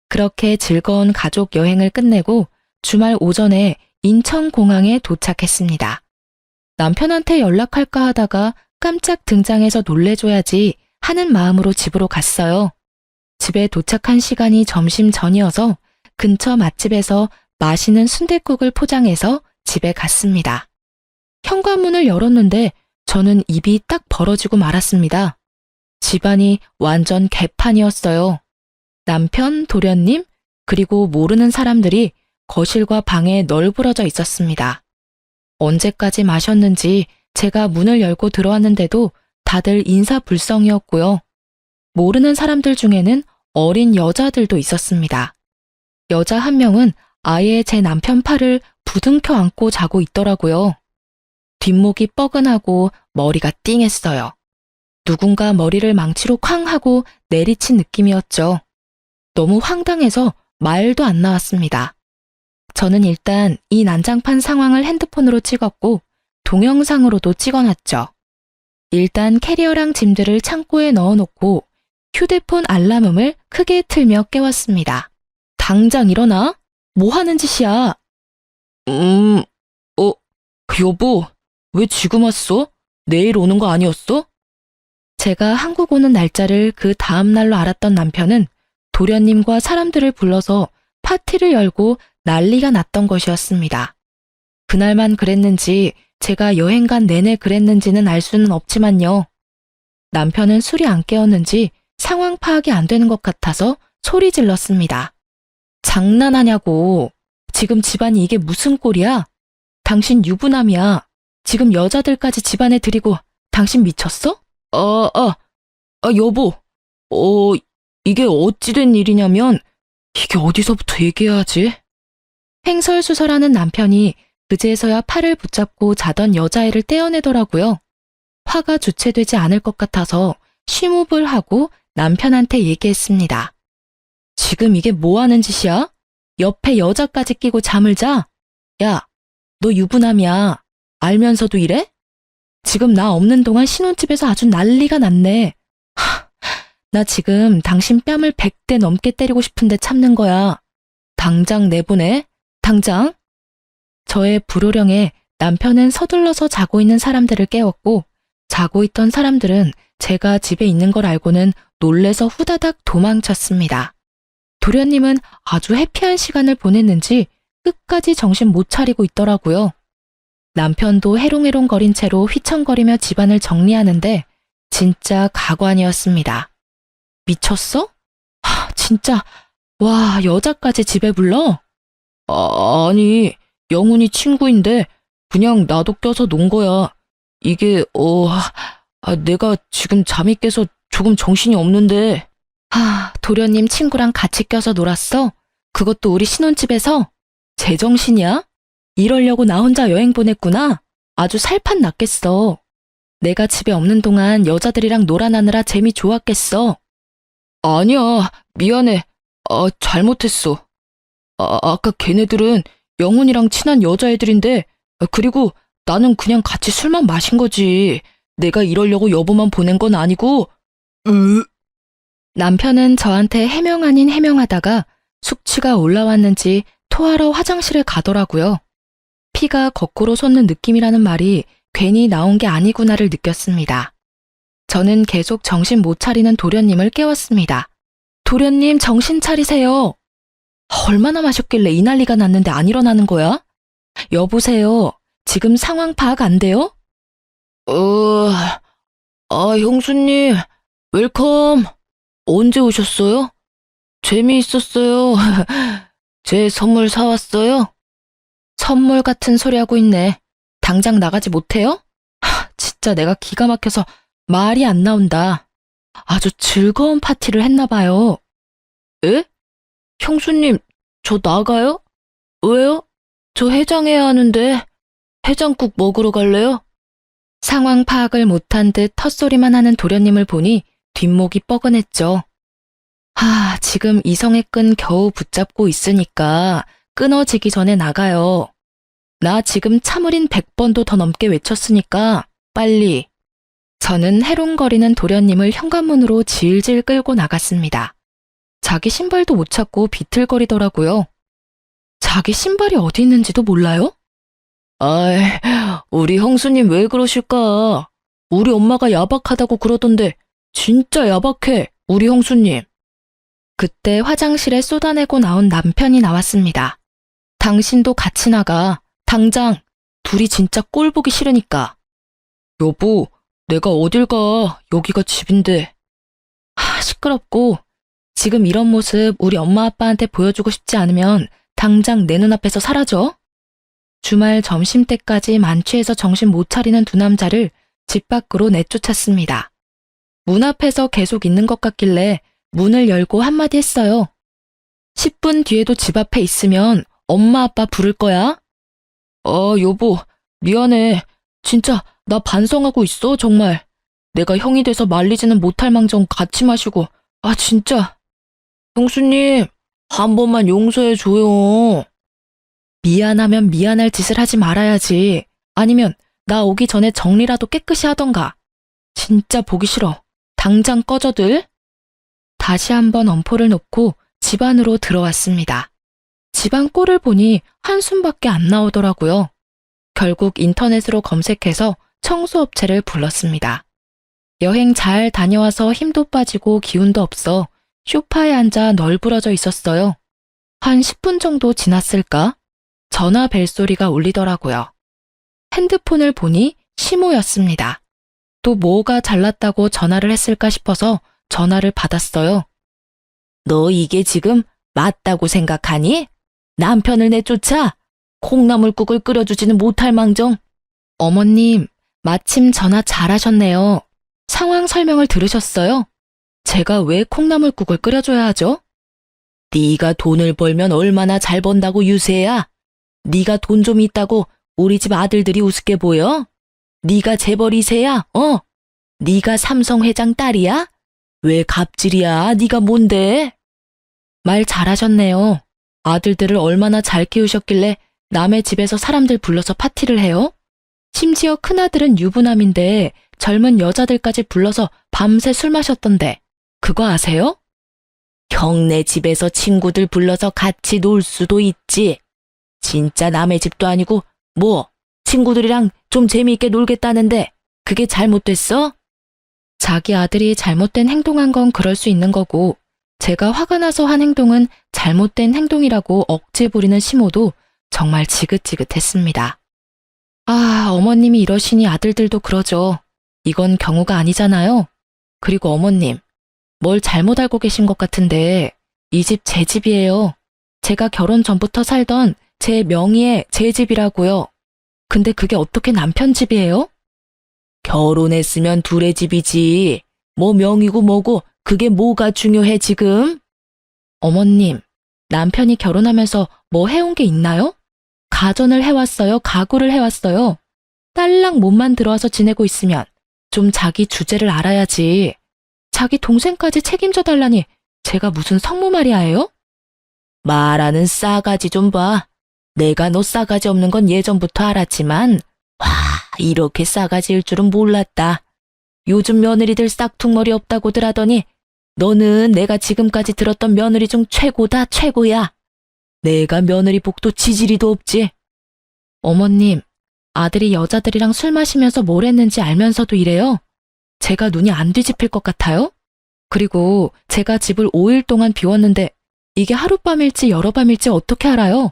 그렇게 즐거운 가족 여행을 끝내고 주말 오전에 인천공항에 도착했습니다. 남편한테 연락할까 하다가 깜짝 등장해서 놀래줘야지 하는 마음으로 집으로 갔어요. 집에 도착한 시간이 점심 전이어서 근처 맛집에서 맛있는 순댓국을 포장해서 집에 갔습니다. 현관문을 열었는데 저는 입이 딱 벌어지고 말았습니다. 집안이 완전 개판이었어요. 남편, 도련님, 그리고 모르는 사람들이 거실과 방에 널브러져 있었습니다. 언제까지 마셨는지 제가 문을 열고 들어왔는데도 다들 인사불성이었고요. 모르는 사람들 중에는 어린 여자들도 있었습니다. 여자 한 명은 아예 제 남편 팔을 부둥켜 안고 자고 있더라고요. 뒷목이 뻐근하고 머리가 띵했어요. 누군가 머리를 망치로 쾅 하고 내리친 느낌이었죠. 너무 황당해서 말도 안 나왔습니다. 저는 일단 이 난장판 상황을 핸드폰으로 찍었고 동영상으로도 찍어놨죠. 일단 캐리어랑 짐들을 창고에 넣어놓고 휴대폰 알람음을 크게 틀며 깨웠습니다. 당장 일어나? 뭐 하는 짓이야? 여보, 왜 지금 왔어? 내일 오는 거 아니었어? 제가 한국 오는 날짜를 그 다음 날로 알았던 남편은 도련님과 사람들을 불러서 파티를 열고 난리가 났던 것이었습니다. 그날만 그랬는지 제가 여행 간 내내 그랬는지는 알 수는 없지만요. 남편은 술이 안 깨었는지 상황 파악이 안 되는 것 같아서 소리 질렀습니다. 장난하냐고. 지금 집안이 이게 무슨 꼴이야? 당신 유부남이야. 지금 여자들까지 집안에 들이고 당신 미쳤어? 여보. 이게 어찌된 일이냐면 이게 어디서부터 얘기해야지? 횡설수설하는 남편이 그제서야 팔을 붙잡고 자던 여자애를 떼어내더라고요. 화가 주체되지 않을 것 같아서 심호흡을 하고 남편한테 얘기했습니다. 지금 이게 뭐 하는 짓이야? 옆에 여자까지 끼고 잠을 자? 야, 너 유부남이야. 알면서도 이래? 지금 나 없는 동안 신혼집에서 아주 난리가 났네. 나 지금 당신 뺨을 100대 넘게 때리고 싶은데 참는 거야. 당장 내보내. 당장. 저의 불호령에 남편은 서둘러서 자고 있는 사람들을 깨웠고 자고 있던 사람들은 제가 집에 있는 걸 알고는 놀래서 후다닥 도망쳤습니다. 도련님은 아주 해피한 시간을 보냈는지 끝까지 정신 못 차리고 있더라고요. 남편도 해롱해롱거린 채로 휘청거리며 집안을 정리하는데 진짜 가관이었습니다. 미쳤어? 진짜, 와, 여자까지 집에 불러? 아니, 영훈이 친구인데 그냥 나도 껴서 논 거야. 이게, 내가 지금 잠이 깨서 조금 정신이 없는데. 도련님 친구랑 같이 껴서 놀았어? 그것도 우리 신혼집에서? 제정신이야? 이러려고 나 혼자 여행 보냈구나? 아주 살판 났겠어. 내가 집에 없는 동안 여자들이랑 놀아나느라 재미 좋았겠어. 아니야, 미안해. 잘못했어. 아까 걔네들은 영훈이랑 친한 여자애들인데, 그리고 나는 그냥 같이 술만 마신 거지. 내가 이러려고 여보만 보낸 건 아니고. 남편은 저한테 해명 아닌 해명하다가 숙취가 올라왔는지 토하러 화장실에 가더라고요. 피가 거꾸로 솟는 느낌이라는 말이 괜히 나온 게 아니구나를 느꼈습니다. 저는 계속 정신 못 차리는 도련님을 깨웠습니다. 도련님 정신 차리세요. 얼마나 마셨길래 이 난리가 났는데 안 일어나는 거야? 여보세요. 지금 상황 파악 안 돼요? 형수님, 웰컴. 언제 오셨어요? 재미있었어요. 제 선물 사왔어요? 선물 같은 소리 하고 있네. 당장 나가지 못해요? 진짜 내가 기가 막혀서 말이 안 나온다. 아주 즐거운 파티를 했나 봐요. 에? 형수님, 저 나가요? 왜요? 저 해장해야 하는데. 해장국 먹으러 갈래요? 상황 파악을 못한 듯 헛소리만 하는 도련님을 보니 뒷목이 뻐근했죠. 지금 이성의 끈 겨우 붙잡고 있으니까 끊어지기 전에 나가요. 나 지금 참으린 100번도 더 넘게 외쳤으니까 빨리. 저는 해롱거리는 도련님을 현관문으로 질질 끌고 나갔습니다. 자기 신발도 못 찾고 비틀거리더라고요. 자기 신발이 어디 있는지도 몰라요? 우리 형수님 왜 그러실까? 우리 엄마가 야박하다고 그러던데 진짜 야박해, 우리 형수님. 그때 화장실에 쏟아내고 나온 남편이 나왔습니다. 당신도 같이 나가. 당장. 둘이 진짜 꼴 보기 싫으니까. 여보, 내가 어딜 가. 여기가 집인데. 시끄럽고. 지금 이런 모습 우리 엄마 아빠한테 보여주고 싶지 않으면 당장 내 눈앞에서 사라져. 주말 점심때까지 만취해서 정신 못 차리는 두 남자를 집 밖으로 내쫓았습니다. 문 앞에서 계속 있는 것 같길래 문을 열고 한마디 했어요. 10분 뒤에도 집 앞에 있으면 엄마 아빠 부를 거야? 여보, 미안해. 진짜 나 반성하고 있어, 정말. 내가 형이 돼서 말리지는 못할 망정 같이 마시고. 진짜. 형수님, 한 번만 용서해줘요. 미안하면 미안할 짓을 하지 말아야지. 아니면 나 오기 전에 정리라도 깨끗이 하던가. 진짜 보기 싫어. 당장 꺼져들. 다시 한번 엄포를 놓고 집 안으로 들어왔습니다. 집안 꼴을 보니 한숨밖에 안 나오더라고요. 결국 인터넷으로 검색해서 청소업체를 불렀습니다. 여행 잘 다녀와서 힘도 빠지고 기운도 없어 소파에 앉아 널브러져 있었어요. 한 10분 정도 지났을까? 전화 벨소리가 울리더라고요. 핸드폰을 보니 시모였습니다. 또 뭐가 잘났다고 전화를 했을까 싶어서 전화를 받았어요. 너 이게 지금 맞다고 생각하니? 남편을 내쫓아? 콩나물국을 끓여주지는 못할 망정. 어머님, 마침 전화 잘하셨네요. 상황 설명을 들으셨어요? 제가 왜 콩나물국을 끓여줘야 하죠? 네가 돈을 벌면 얼마나 잘 번다고 유세야? 네가 돈 좀 있다고 우리 집 아들들이 우습게 보여? 네가 재벌 2세야? 네가 삼성 회장 딸이야? 왜 갑질이야? 네가 뭔데? 말 잘하셨네요. 아들들을 얼마나 잘 키우셨길래 남의 집에서 사람들 불러서 파티를 해요? 심지어 큰아들은 유부남인데 젊은 여자들까지 불러서 밤새 술 마셨던데 그거 아세요? 형네 집에서 친구들 불러서 같이 놀 수도 있지. 진짜 남의 집도 아니고 친구들이랑 좀 재미있게 놀겠다는데 그게 잘못됐어? 자기 아들이 잘못된 행동한 건 그럴 수 있는 거고 제가 화가 나서 한 행동은 잘못된 행동이라고 억지 부리는 시모도 정말 지긋지긋했습니다. 아, 어머님이 이러시니 아들들도 그러죠. 이건 경우가 아니잖아요. 그리고 어머님, 뭘 잘못 알고 계신 것 같은데 이 집 제 집이에요. 제가 결혼 전부터 살던 제 명의의 제 집이라고요. 근데 그게 어떻게 남편 집이에요? 결혼했으면 둘의 집이지. 뭐 명의고 뭐고 그게 뭐가 중요해 지금? 어머님, 남편이 결혼하면서 뭐 해온 게 있나요? 가전을 해왔어요? 가구를 해왔어요? 딸랑 몸만 들어와서 지내고 있으면 좀 자기 주제를 알아야지. 자기 동생까지 책임져 달라니 제가 무슨 성모마리아예요? 말하는 싸가지 좀 봐. 내가 너 싸가지 없는 건 예전부터 알았지만 와, 이렇게 싸가지일 줄은 몰랐다. 요즘 며느리들 싹퉁머리 없다고들 하더니 너는 내가 지금까지 들었던 며느리 중 최고다, 최고야. 내가 며느리 복도 지지리도 없지. 어머님, 아들이 여자들이랑 술 마시면서 뭘 했는지 알면서도 이래요? 제가 눈이 안 뒤집힐 것 같아요? 그리고 제가 집을 5일 동안 비웠는데 이게 하룻밤일지 여러 밤일지 어떻게 알아요?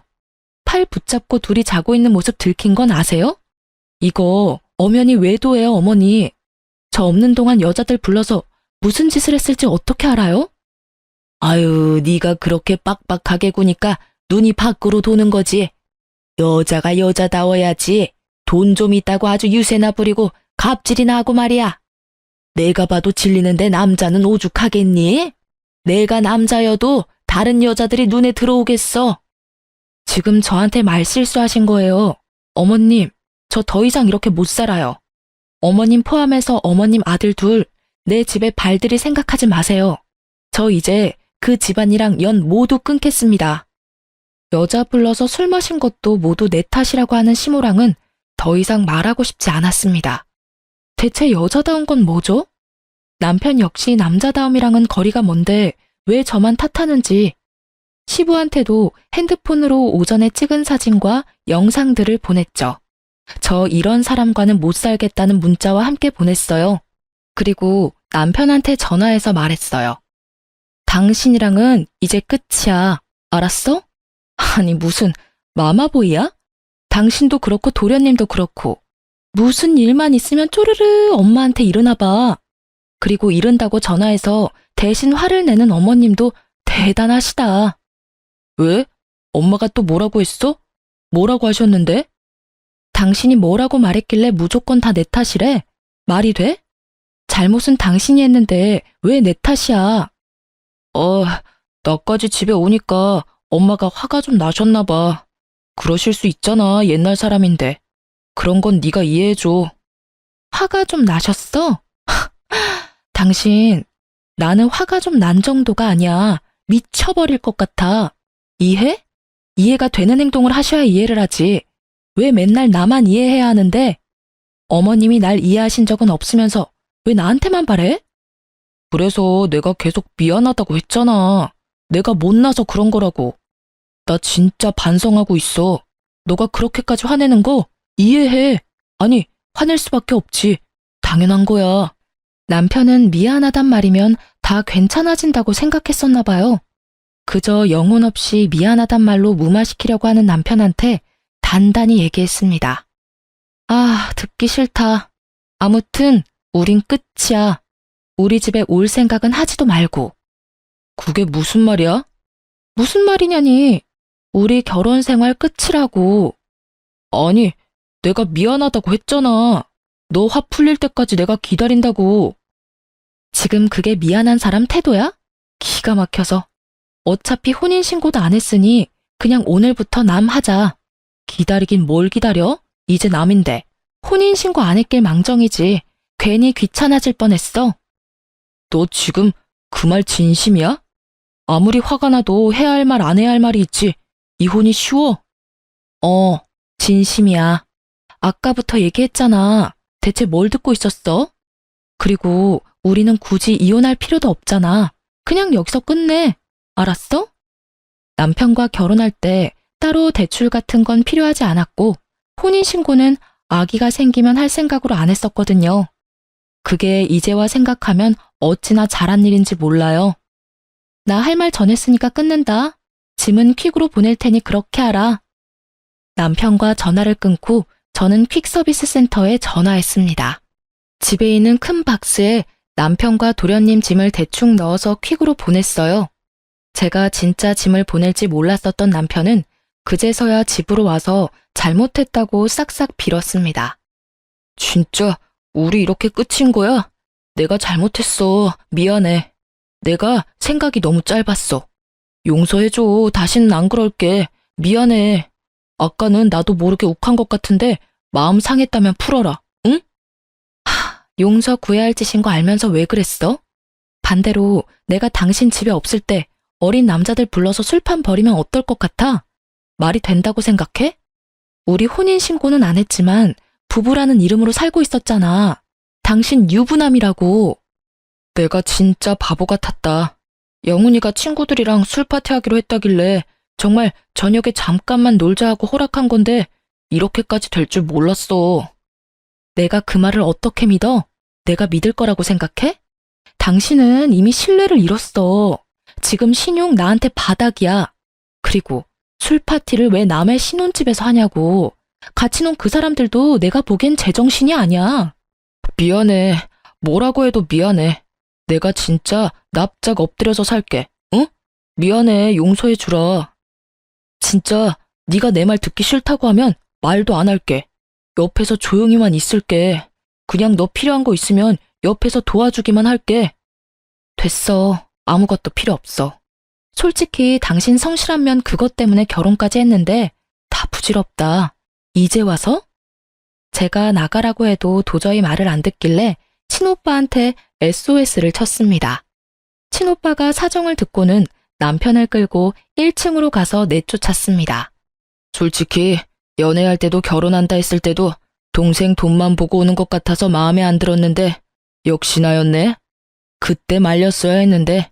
팔 붙잡고 둘이 자고 있는 모습 들킨 건 아세요? 이거 엄연히 외도예요, 어머니. 저 없는 동안 여자들 불러서 무슨 짓을 했을지 어떻게 알아요? 아유, 네가 그렇게 빡빡하게 구니까 눈이 밖으로 도는 거지. 여자가 여자다워야지. 돈 좀 있다고 아주 유세나 부리고 갑질이나 하고 말이야. 내가 봐도 질리는데 남자는 오죽하겠니? 내가 남자여도 다른 여자들이 눈에 들어오겠어. 지금 저한테 말실수하신 거예요. 어머님, 저 더 이상 이렇게 못 살아요. 어머님 포함해서 어머님 아들 둘, 내 집에 발들이 생각하지 마세요. 저 이제 그 집안이랑 연 모두 끊겠습니다. 여자 불러서 술 마신 것도 모두 내 탓이라고 하는 시모랑은 더 이상 말하고 싶지 않았습니다. 대체 여자다운 건 뭐죠? 남편 역시 남자다움이랑은 거리가 먼데 왜 저만 탓하는지. 시부한테도 핸드폰으로 오전에 찍은 사진과 영상들을 보냈죠. 저 이런 사람과는 못 살겠다는 문자와 함께 보냈어요. 그리고 남편한테 전화해서 말했어요. 당신이랑은 이제 끝이야. 알았어? 아니 무슨 마마보이야? 당신도 그렇고 도련님도 그렇고 무슨 일만 있으면 쪼르르 엄마한테 이러나 봐. 그리고 이른다고 전화해서 대신 화를 내는 어머님도 대단하시다. 왜? 엄마가 또 뭐라고 했어? 뭐라고 하셨는데? 당신이 뭐라고 말했길래 무조건 다 내 탓이래? 말이 돼? 잘못은 당신이 했는데 왜 내 탓이야? 나까지 집에 오니까 엄마가 화가 좀 나셨나 봐. 그러실 수 있잖아, 옛날 사람인데. 그런 건 네가 이해해줘. 화가 좀 나셨어? 당신, 나는 화가 좀 난 정도가 아니야. 미쳐버릴 것 같아. 이해? 이해가 되는 행동을 하셔야 이해를 하지. 왜 맨날 나만 이해해야 하는데? 어머님이 날 이해하신 적은 없으면서 왜 나한테만 바래? 그래서 내가 계속 미안하다고 했잖아. 내가 못나서 그런 거라고. 나 진짜 반성하고 있어. 너가 그렇게까지 화내는 거 이해해. 아니, 화낼 수밖에 없지. 당연한 거야. 남편은 미안하단 말이면 다 괜찮아진다고 생각했었나 봐요. 그저 영혼 없이 미안하단 말로 무마시키려고 하는 남편한테 단단히 얘기했습니다. 아, 듣기 싫다. 아무튼 우린 끝이야. 우리 집에 올 생각은 하지도 말고. 그게 무슨 말이야? 무슨 말이냐니. 우리 결혼 생활 끝이라고. 아니, 내가 미안하다고 했잖아. 너 화 풀릴 때까지 내가 기다린다고. 지금 그게 미안한 사람 태도야? 기가 막혀서. 어차피 혼인신고도 안 했으니 그냥 오늘부터 남 하자. 기다리긴 뭘 기다려? 이제 남인데. 혼인신고 안 했길 망정이지. 괜히 귀찮아질 뻔했어. 너 지금 그 말 진심이야? 아무리 화가 나도 해야 할 말 안 해야 할 말이 있지. 이혼이 쉬워? 진심이야. 아까부터 얘기했잖아. 대체 뭘 듣고 있었어? 그리고 우리는 굳이 이혼할 필요도 없잖아. 그냥 여기서 끝내. 알았어? 남편과 결혼할 때 따로 대출 같은 건 필요하지 않았고 혼인신고는 아기가 생기면 할 생각으로 안 했었거든요. 그게 이제와 생각하면 어찌나 잘한 일인지 몰라요. 나 할 말 전했으니까 끊는다. 짐은 퀵으로 보낼 테니 그렇게 하라. 남편과 전화를 끊고 저는 퀵서비스 센터에 전화했습니다. 집에 있는 큰 박스에 남편과 도련님 짐을 대충 넣어서 퀵으로 보냈어요. 제가 진짜 짐을 보낼지 몰랐었던 남편은 그제서야 집으로 와서 잘못했다고 싹싹 빌었습니다. 진짜 우리 이렇게 끝인 거야? 내가 잘못했어. 미안해. 내가 생각이 너무 짧았어. 용서해줘. 다시는 안 그럴게. 미안해. 아까는 나도 모르게 욱한 것 같은데 마음 상했다면 풀어라. 응? 용서 구해야 할 짓인 거 알면서 왜 그랬어? 반대로 내가 당신 집에 없을 때 어린 남자들 불러서 술판 벌이면 어떨 것 같아? 말이 된다고 생각해? 우리 혼인신고는 안 했지만 부부라는 이름으로 살고 있었잖아. 당신 유부남이라고. 내가 진짜 바보 같았다. 영훈이가 친구들이랑 술파티 하기로 했다길래 정말 저녁에 잠깐만 놀자 하고 허락한 건데 이렇게까지 될 줄 몰랐어. 내가 그 말을 어떻게 믿어? 내가 믿을 거라고 생각해? 당신은 이미 신뢰를 잃었어. 지금 신용 나한테 바닥이야. 그리고 술파티를 왜 남의 신혼집에서 하냐고. 같이 논 그 사람들도 내가 보기엔 제정신이 아니야. 미안해. 뭐라고 해도 미안해. 내가 진짜 납작 엎드려서 살게. 응? 미안해. 용서해 주라. 진짜 네가 내 말 듣기 싫다고 하면 말도 안 할게. 옆에서 조용히만 있을게. 그냥 너 필요한 거 있으면 옆에서 도와주기만 할게. 됐어. 아무것도 필요 없어. 솔직히 당신 성실하면 그것 때문에 결혼까지 했는데 다 부질없다. 이제 와서? 제가 나가라고 해도 도저히 말을 안 듣길래 친오빠한테 SOS를 쳤습니다. 친오빠가 사정을 듣고는 남편을 끌고 1층으로 가서 내쫓았습니다. 솔직히 연애할 때도 결혼한다 했을 때도 동생 돈만 보고 오는 것 같아서 마음에 안 들었는데 역시 나였네. 그때 말렸어야 했는데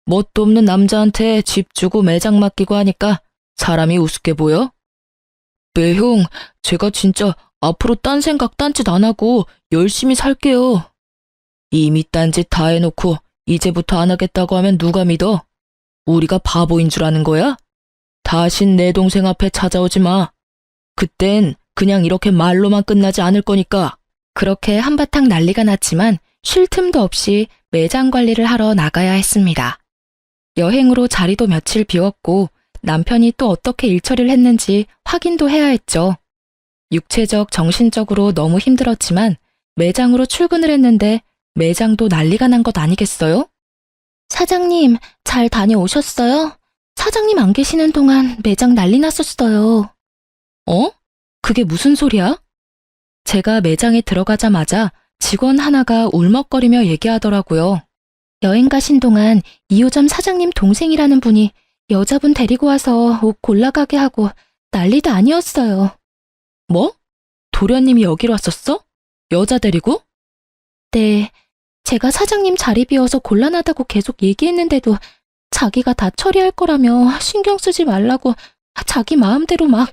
뭣도 없는 남자한테 집 주고 매장 맡기고 하니까 사람이 우습게 보여? 네, 형. 제가 진짜 앞으로 딴 생각 딴짓 안 하고 열심히 살게요. 이미 딴짓 다 해놓고 이제부터 안 하겠다고 하면 누가 믿어? 우리가 바보인 줄 아는 거야? 다신 내 동생 앞에 찾아오지 마. 그땐 그냥 이렇게 말로만 끝나지 않을 거니까. 그렇게 한바탕 난리가 났지만 쉴 틈도 없이 매장 관리를 하러 나가야 했습니다. 여행으로 자리도 며칠 비웠고 남편이 또 어떻게 일처리를 했는지 확인도 해야 했죠. 육체적, 정신적으로 너무 힘들었지만 매장으로 출근을 했는데 매장도 난리가 난 것 아니겠어요? 사장님, 잘 다녀오셨어요? 사장님 안 계시는 동안 매장 난리 났었어요. 어? 그게 무슨 소리야? 제가 매장에 들어가자마자 직원 하나가 울먹거리며 얘기하더라고요. 여행 가신 동안 2호점 사장님 동생이라는 분이 여자분 데리고 와서 옷 골라가게 하고 난리도 아니었어요. 뭐? 도련님이 여기로 왔었어? 여자 데리고? 네, 제가 사장님 자리 비워서 곤란하다고 계속 얘기했는데도 자기가 다 처리할 거라며 신경 쓰지 말라고 자기 마음대로 막.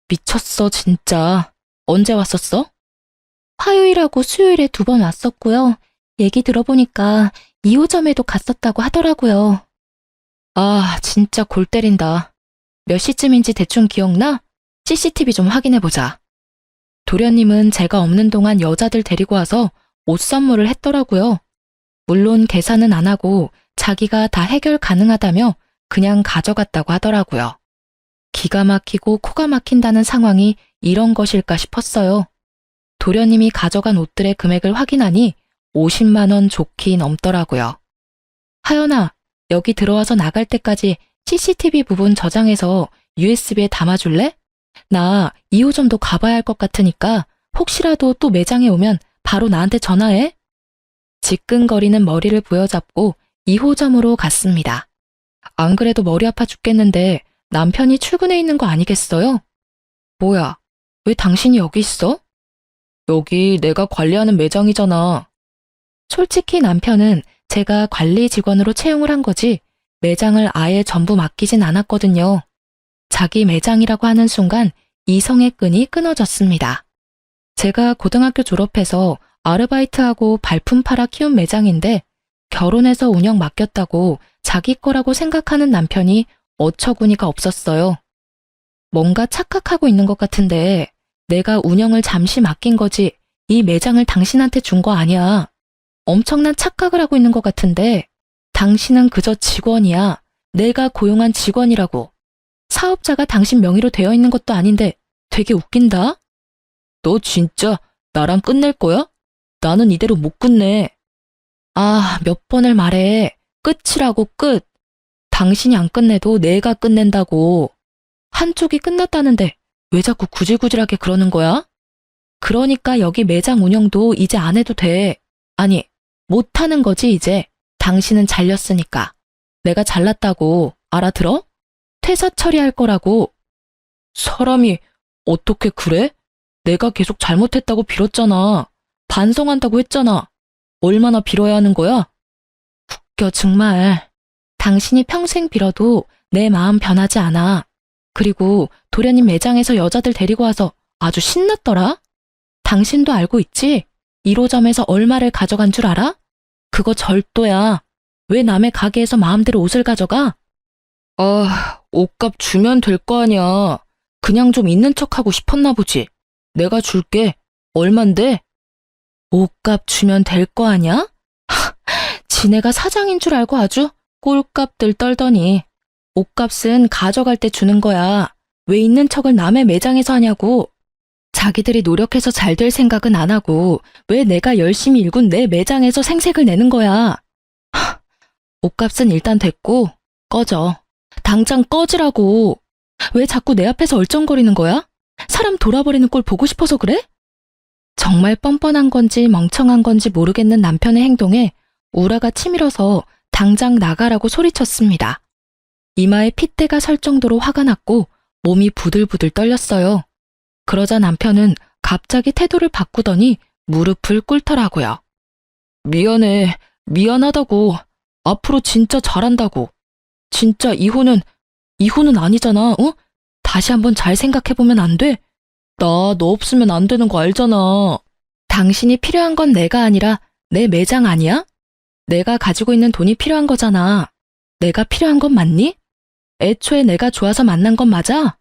미쳤어 진짜. 언제 왔었어? 화요일하고 수요일에 2번 왔었고요. 얘기 들어보니까 2호점에도 갔었다고 하더라고요. 아, 진짜 골 때린다. 몇 시쯤인지 대충 기억나? CCTV 좀 확인해보자. 도련님은 제가 없는 동안 여자들 데리고 와서 옷 선물을 했더라고요. 물론 계산은 안 하고 자기가 다 해결 가능하다며 그냥 가져갔다고 하더라고요. 기가 막히고 코가 막힌다는 상황이 이런 것일까 싶었어요. 도련님이 가져간 옷들의 금액을 확인하니 50만 원 좋게 넘더라고요. 하연아, 여기 들어와서 나갈 때까지 CCTV 부분 저장해서 USB에 담아줄래? 나 2호점도 가봐야 할 것 같으니까 혹시라도 또 매장에 오면 바로 나한테 전화해. 지끈거리는 머리를 부여잡고 2호점으로 갔습니다. 안 그래도 머리 아파 죽겠는데 남편이 출근해 있는 거 아니겠어요? 뭐야, 왜 당신이 여기 있어? 여기 내가 관리하는 매장이잖아. 솔직히 남편은 제가 관리 직원으로 채용을 한 거지 매장을 아예 전부 맡기진 않았거든요. 자기 매장이라고 하는 순간 이성의 끈이 끊어졌습니다. 제가 고등학교 졸업해서 아르바이트하고 발품 팔아 키운 매장인데 결혼해서 운영 맡겼다고 자기 거라고 생각하는 남편이 어처구니가 없었어요. 뭔가 착각하고 있는 것 같은데 내가 운영을 잠시 맡긴 거지 이 매장을 당신한테 준 거 아니야. 엄청난 착각을 하고 있는 것 같은데 당신은 그저 직원이야. 내가 고용한 직원이라고. 사업자가 당신 명의로 되어 있는 것도 아닌데 되게 웃긴다. 너 진짜 나랑 끝낼 거야? 나는 이대로 못 끝내. 아, 몇 번을 말해. 끝이라고 끝. 당신이 안 끝내도 내가 끝낸다고. 한쪽이 끝났다는데 왜 자꾸 구질구질하게 그러는 거야? 그러니까 여기 매장 운영도 이제 안 해도 돼. 아니, 못 하는 거지 이제. 당신은 잘렸으니까. 내가 잘났다고 알아들어? 퇴사 처리할 거라고. 사람이 어떻게 그래? 내가 계속 잘못했다고 빌었잖아. 반성한다고 했잖아. 얼마나 빌어야 하는 거야? 웃겨 정말. 당신이 평생 빌어도 내 마음 변하지 않아. 그리고 도련님 매장에서 여자들 데리고 와서 아주 신났더라? 당신도 알고 있지? 1호점에서 얼마를 가져간 줄 알아? 그거 절도야. 왜 남의 가게에서 마음대로 옷을 가져가? 아, 옷값 주면 될 거 아니야. 그냥 좀 있는 척하고 싶었나 보지. 내가 줄게. 얼만데? 옷값 주면 될 거 아니야? 지네가 사장인 줄 알고 아주 꼴값들 떨더니. 옷값은 가져갈 때 주는 거야. 왜 있는 척을 남의 매장에서 하냐고. 자기들이 노력해서 잘 될 생각은 안 하고 왜 내가 열심히 일군 내 매장에서 생색을 내는 거야. 옷값은 일단 됐고 꺼져. 당장 꺼지라고. 왜 자꾸 내 앞에서 얼쩡거리는 거야? 사람 돌아버리는 꼴 보고 싶어서 그래? 정말 뻔뻔한 건지 멍청한 건지 모르겠는 남편의 행동에 우라가 치밀어서 당장 나가라고 소리쳤습니다. 이마에 핏대가 설 정도로 화가 났고 몸이 부들부들 떨렸어요. 그러자 남편은 갑자기 태도를 바꾸더니 무릎을 꿇더라고요. 미안해. 미안하다고. 앞으로 진짜 잘한다고. 진짜 이혼은 아니잖아, 어? 다시 한번 잘 생각해보면 안 돼? 나 너 없으면 안 되는 거 알잖아. 당신이 필요한 건 내가 아니라 내 매장 아니야? 내가 가지고 있는 돈이 필요한 거잖아. 내가 필요한 건 맞니? 애초에 내가 좋아서 만난 건 맞아?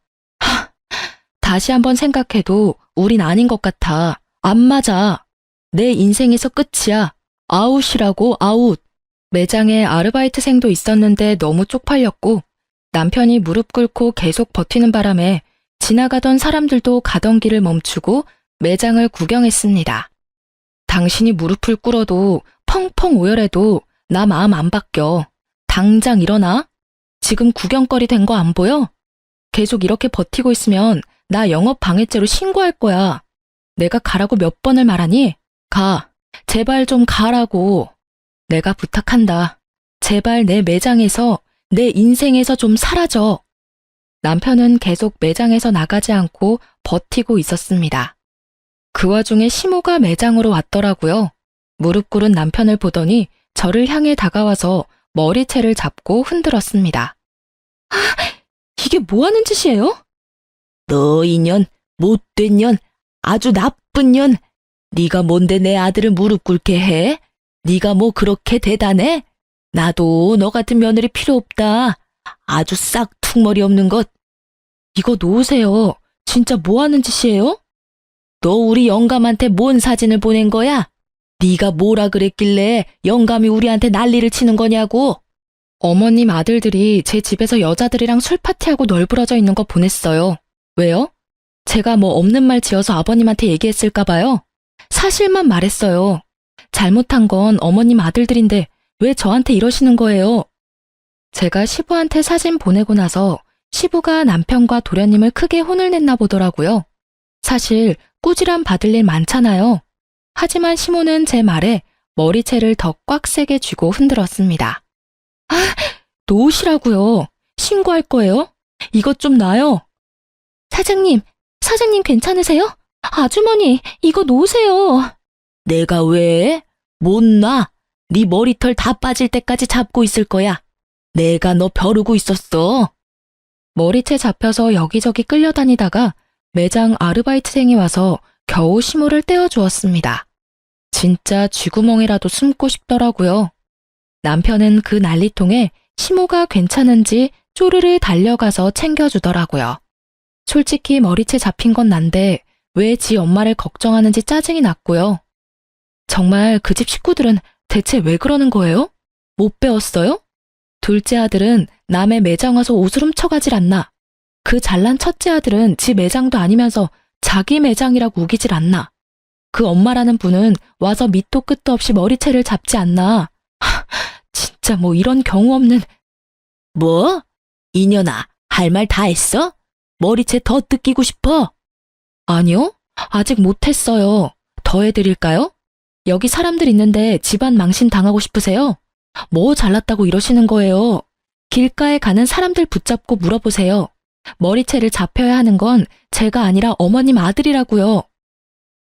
다시 한번 생각해도 우린 아닌 것 같아. 안 맞아. 내 인생에서 끝이야. 아웃이라고, 아웃. 매장에 아르바이트생도 있었는데 너무 쪽팔렸고 남편이 무릎 꿇고 계속 버티는 바람에 지나가던 사람들도 가던 길을 멈추고 매장을 구경했습니다. 당신이 무릎을 꿇어도 펑펑 오열해도 나 마음 안 바뀌어. 당장 일어나. 지금 구경거리 된 거 안 보여? 계속 이렇게 버티고 있으면 나 영업 방해죄로 신고할 거야. 내가 가라고 몇 번을 말하니? 가. 제발 좀 가라고. 내가 부탁한다. 제발 내 매장에서, 내 인생에서 좀 사라져. 남편은 계속 매장에서 나가지 않고 버티고 있었습니다. 그 와중에 시모가 매장으로 왔더라고요. 무릎 꿇은 남편을 보더니 저를 향해 다가와서 머리채를 잡고 흔들었습니다. 아, 이게 뭐 하는 짓이에요? 너 이년, 못된 년, 아주 나쁜 년. 네가 뭔데 내 아들을 무릎 꿇게 해? 네가 뭐 그렇게 대단해? 나도 너 같은 며느리 필요 없다. 아주 싹 퉁머리 없는 것. 이거 놓으세요. 진짜 뭐 하는 짓이에요? 너 우리 영감한테 뭔 사진을 보낸 거야? 네가 뭐라 그랬길래 영감이 우리한테 난리를 치는 거냐고. 어머님 아들들이 제 집에서 여자들이랑 술 파티하고 널브러져 있는 거 보냈어요. 왜요? 제가 뭐 없는 말 지어서 아버님한테 얘기했을까 봐요. 사실만 말했어요. 잘못한 건 어머님 아들들인데 왜 저한테 이러시는 거예요? 제가 시부한테 사진 보내고 나서 시부가 남편과 도련님을 크게 혼을 냈나 보더라고요. 사실 꾸지람 받을 일 많잖아요. 하지만 시모는 제 말에 머리채를 더 꽉 세게 쥐고 흔들었습니다. 아, 놓으시라고요. 신고할 거예요. 이것 좀 놔요. 사장님 괜찮으세요? 아주머니, 이거 놓으세요. 내가 왜? 못 놔. 네 머리털 다 빠질 때까지 잡고 있을 거야. 내가 너 벼르고 있었어. 머리채 잡혀서 여기저기 끌려다니다가 매장 아르바이트생이 와서 겨우 시모를 떼어주었습니다. 진짜 쥐구멍이라도 숨고 싶더라고요. 남편은 그 난리통에 시모가 괜찮은지 쪼르르 달려가서 챙겨주더라고요. 솔직히 머리채 잡힌 건 난데 왜 지 엄마를 걱정하는지 짜증이 났고요. 정말 그 집 식구들은 대체 왜 그러는 거예요? 못 배웠어요? 둘째 아들은 남의 매장 와서 옷을 훔쳐가질 않나. 그 잘난 첫째 아들은 지 매장도 아니면서 자기 매장이라고 우기질 않나. 그 엄마라는 분은 와서 밑도 끝도 없이 머리채를 잡지 않나. 진짜 뭐 이런 경우 없는. 뭐? 이년아, 할 말 다 했어? 머리채 더 뜯기고 싶어? 아니요, 아직 못했어요. 더 해드릴까요? 여기 사람들 있는데 집안 망신 당하고 싶으세요? 뭐 잘났다고 이러시는 거예요? 길가에 가는 사람들 붙잡고 물어보세요. 머리채를 잡혀야 하는 건 제가 아니라 어머님 아들이라고요.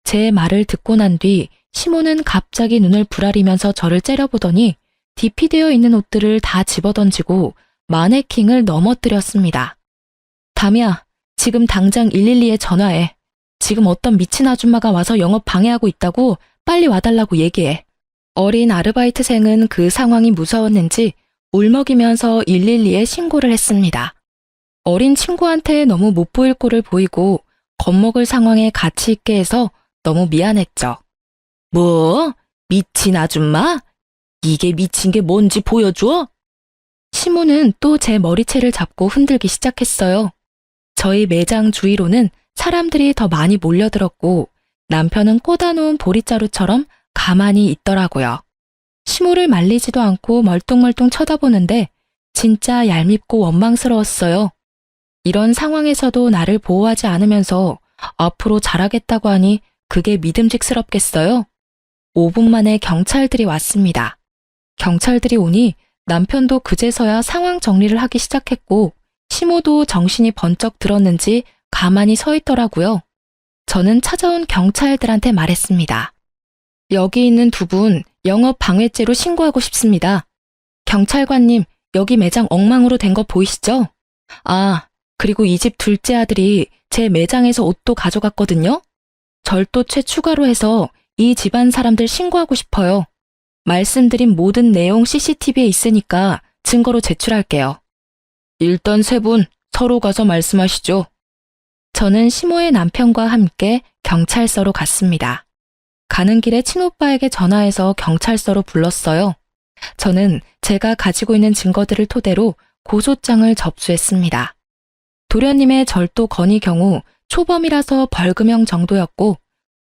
제 말을 듣고 난 뒤 시모는 갑자기 눈을 부라리면서 저를 째려보더니 디피되어 있는 옷들을 다 집어던지고 마네킹을 넘어뜨렸습니다. 담이야, 지금 당장 112에 전화해. 지금 어떤 미친 아줌마가 와서 영업 방해하고 있다고 빨리 와달라고 얘기해. 어린 아르바이트생은 그 상황이 무서웠는지 울먹이면서 112에 신고를 했습니다. 어린 친구한테 너무 못 보일 꼴을 보이고 겁먹을 상황에 가치 있게 해서 너무 미안했죠. 뭐? 미친 아줌마? 이게 미친 게 뭔지 보여줘? 시모는 또 제 머리채를 잡고 흔들기 시작했어요. 저희 매장 주위로는 사람들이 더 많이 몰려들었고 남편은 꽂아놓은 보릿자루처럼 가만히 있더라고요. 시모를 말리지도 않고 멀뚱멀뚱 쳐다보는데 진짜 얄밉고 원망스러웠어요. 이런 상황에서도 나를 보호하지 않으면서 앞으로 잘하겠다고 하니 그게 믿음직스럽겠어요? 5분 만에 경찰들이 왔습니다. 경찰들이 오니 남편도 그제서야 상황 정리를 하기 시작했고 시모도 정신이 번쩍 들었는지 가만히 서 있더라고요. 저는 찾아온 경찰들한테 말했습니다. 여기 있는 두 분 영업 방해죄로 신고하고 싶습니다. 경찰관님, 여기 매장 엉망으로 된 거 보이시죠? 아, 그리고 이 집 둘째 아들이 제 매장에서 옷도 가져갔거든요. 절도죄 추가로 해서 이 집안 사람들 신고하고 싶어요. 말씀드린 모든 내용 CCTV에 있으니까 증거로 제출할게요. 일단 세 분 서로 가서 말씀하시죠. 저는 시모의 남편과 함께 경찰서로 갔습니다. 가는 길에 친오빠에게 전화해서 경찰서로 불렀어요. 저는 제가 가지고 있는 증거들을 토대로 고소장을 접수했습니다. 도련님의 절도 건의 경우 초범이라서 벌금형 정도였고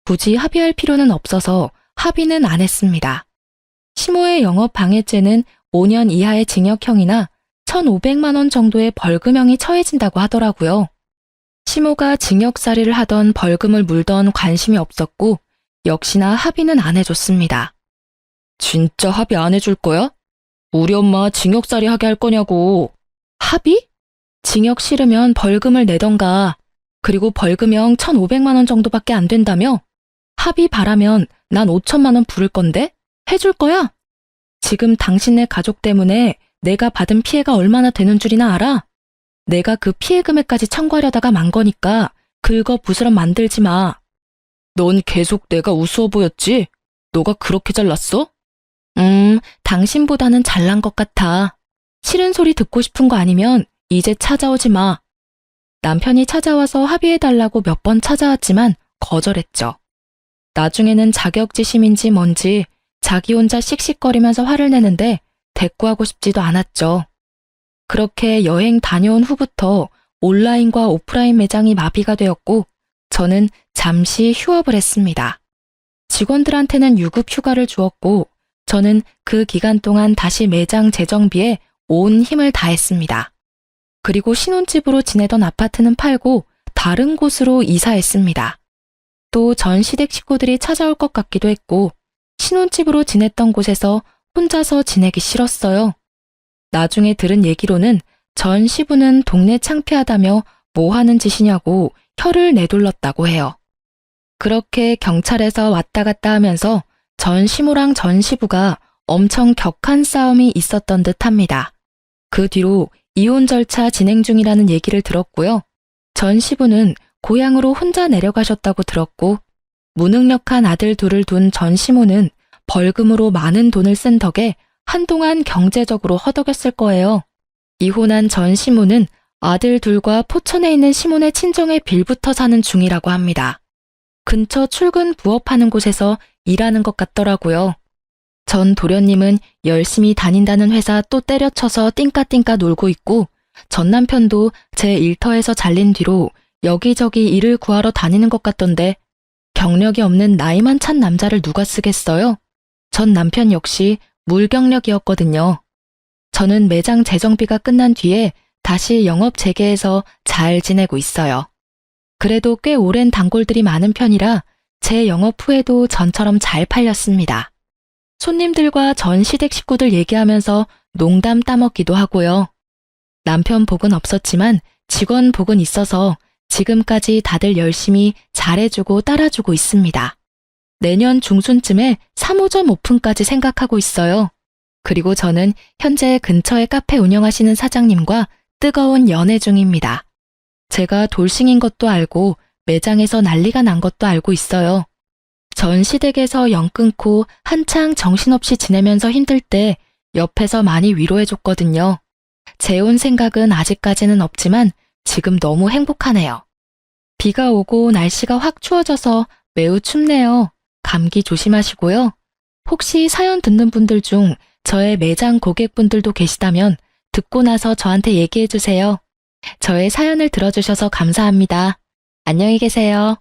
굳이 합의할 필요는 없어서 합의는 안 했습니다. 시모의 영업 방해죄는 5년 이하의 징역형이나 1,500만 원 정도의 벌금형이 처해진다고 하더라고요. 시모가 징역살이를 하던 벌금을 물던 관심이 없었고 역시나 합의는 안 해줬습니다. 진짜 합의 안 해줄 거야? 우리 엄마 징역살이 하게 할 거냐고. 합의? 징역 싫으면 벌금을 내던가. 그리고 벌금형 1,500만 원 정도밖에 안 된다며? 합의 바라면 난 5천만 원 부를 건데? 해줄 거야? 지금 당신네 가족 때문에 내가 받은 피해가 얼마나 되는 줄이나 알아? 내가 그 피해 금액까지 청구하려다가 만 거니까 긁어 부스럼 만들지 마. 넌 계속 내가 우스워 보였지? 너가 그렇게 잘났어? 당신보다는 잘난 것 같아. 싫은 소리 듣고 싶은 거 아니면 이제 찾아오지 마. 남편이 찾아와서 합의해달라고 몇 번 찾아왔지만 거절했죠. 나중에는 자격지심인지 뭔지 자기 혼자 씩씩거리면서 화를 내는데 대꾸하고 싶지도 않았죠. 그렇게 여행 다녀온 후부터 온라인과 오프라인 매장이 마비가 되었고 저는 잠시 휴업을 했습니다. 직원들한테는 유급 휴가를 주었고 저는 그 기간 동안 다시 매장 재정비에 온 힘을 다했습니다. 그리고 신혼집으로 지내던 아파트는 팔고 다른 곳으로 이사했습니다. 또 전 시댁 식구들이 찾아올 것 같기도 했고 신혼집으로 지냈던 곳에서 혼자서 지내기 싫었어요. 나중에 들은 얘기로는 전 시부는 동네 창피하다며 뭐 하는 짓이냐고 혀를 내둘렀다고 해요. 그렇게 경찰에서 왔다 갔다 하면서 전 시모랑 전 시부가 엄청 격한 싸움이 있었던 듯 합니다. 그 뒤로 이혼 절차 진행 중이라는 얘기를 들었고요. 전 시부는 고향으로 혼자 내려가셨다고 들었고 무능력한 아들 둘을 둔 전 시모는 벌금으로 많은 돈을 쓴 덕에 한동안 경제적으로 허덕였을 거예요. 이혼한 전 시모는 아들 둘과 포천에 있는 시몬의 친정에 빌붙어 사는 중이라고 합니다. 근처 출근 부업하는 곳에서 일하는 것 같더라고요. 전 도련님은 열심히 다닌다는 회사 또 때려쳐서 띵까띵까 놀고 있고, 전 남편도 제 일터에서 잘린 뒤로 여기저기 일을 구하러 다니는 것 같던데, 경력이 없는 나이만 찬 남자를 누가 쓰겠어요? 전 남편 역시 물경력이었거든요. 저는 매장 재정비가 끝난 뒤에 다시 영업 재개해서 잘 지내고 있어요. 그래도 꽤 오랜 단골들이 많은 편이라 제 영업 후에도 전처럼 잘 팔렸습니다. 손님들과 전 시댁 식구들 얘기하면서 농담 따먹기도 하고요. 남편 복은 없었지만 직원 복은 있어서 지금까지 다들 열심히 잘해주고 따라주고 있습니다. 내년 중순쯤에 3호점 오픈까지 생각하고 있어요. 그리고 저는 현재 근처에 카페 운영하시는 사장님과 뜨거운 연애 중입니다. 제가 돌싱인 것도 알고 매장에서 난리가 난 것도 알고 있어요. 전 시댁에서 연 끊고 한창 정신없이 지내면서 힘들 때 옆에서 많이 위로해줬거든요. 재혼 생각은 아직까지는 없지만 지금 너무 행복하네요. 비가 오고 날씨가 확 추워져서 매우 춥네요. 감기 조심하시고요. 혹시 사연 듣는 분들 중 저의 매장 고객분들도 계시다면 듣고 나서 저한테 얘기해 주세요. 저의 사연을 들어주셔서 감사합니다. 안녕히 계세요.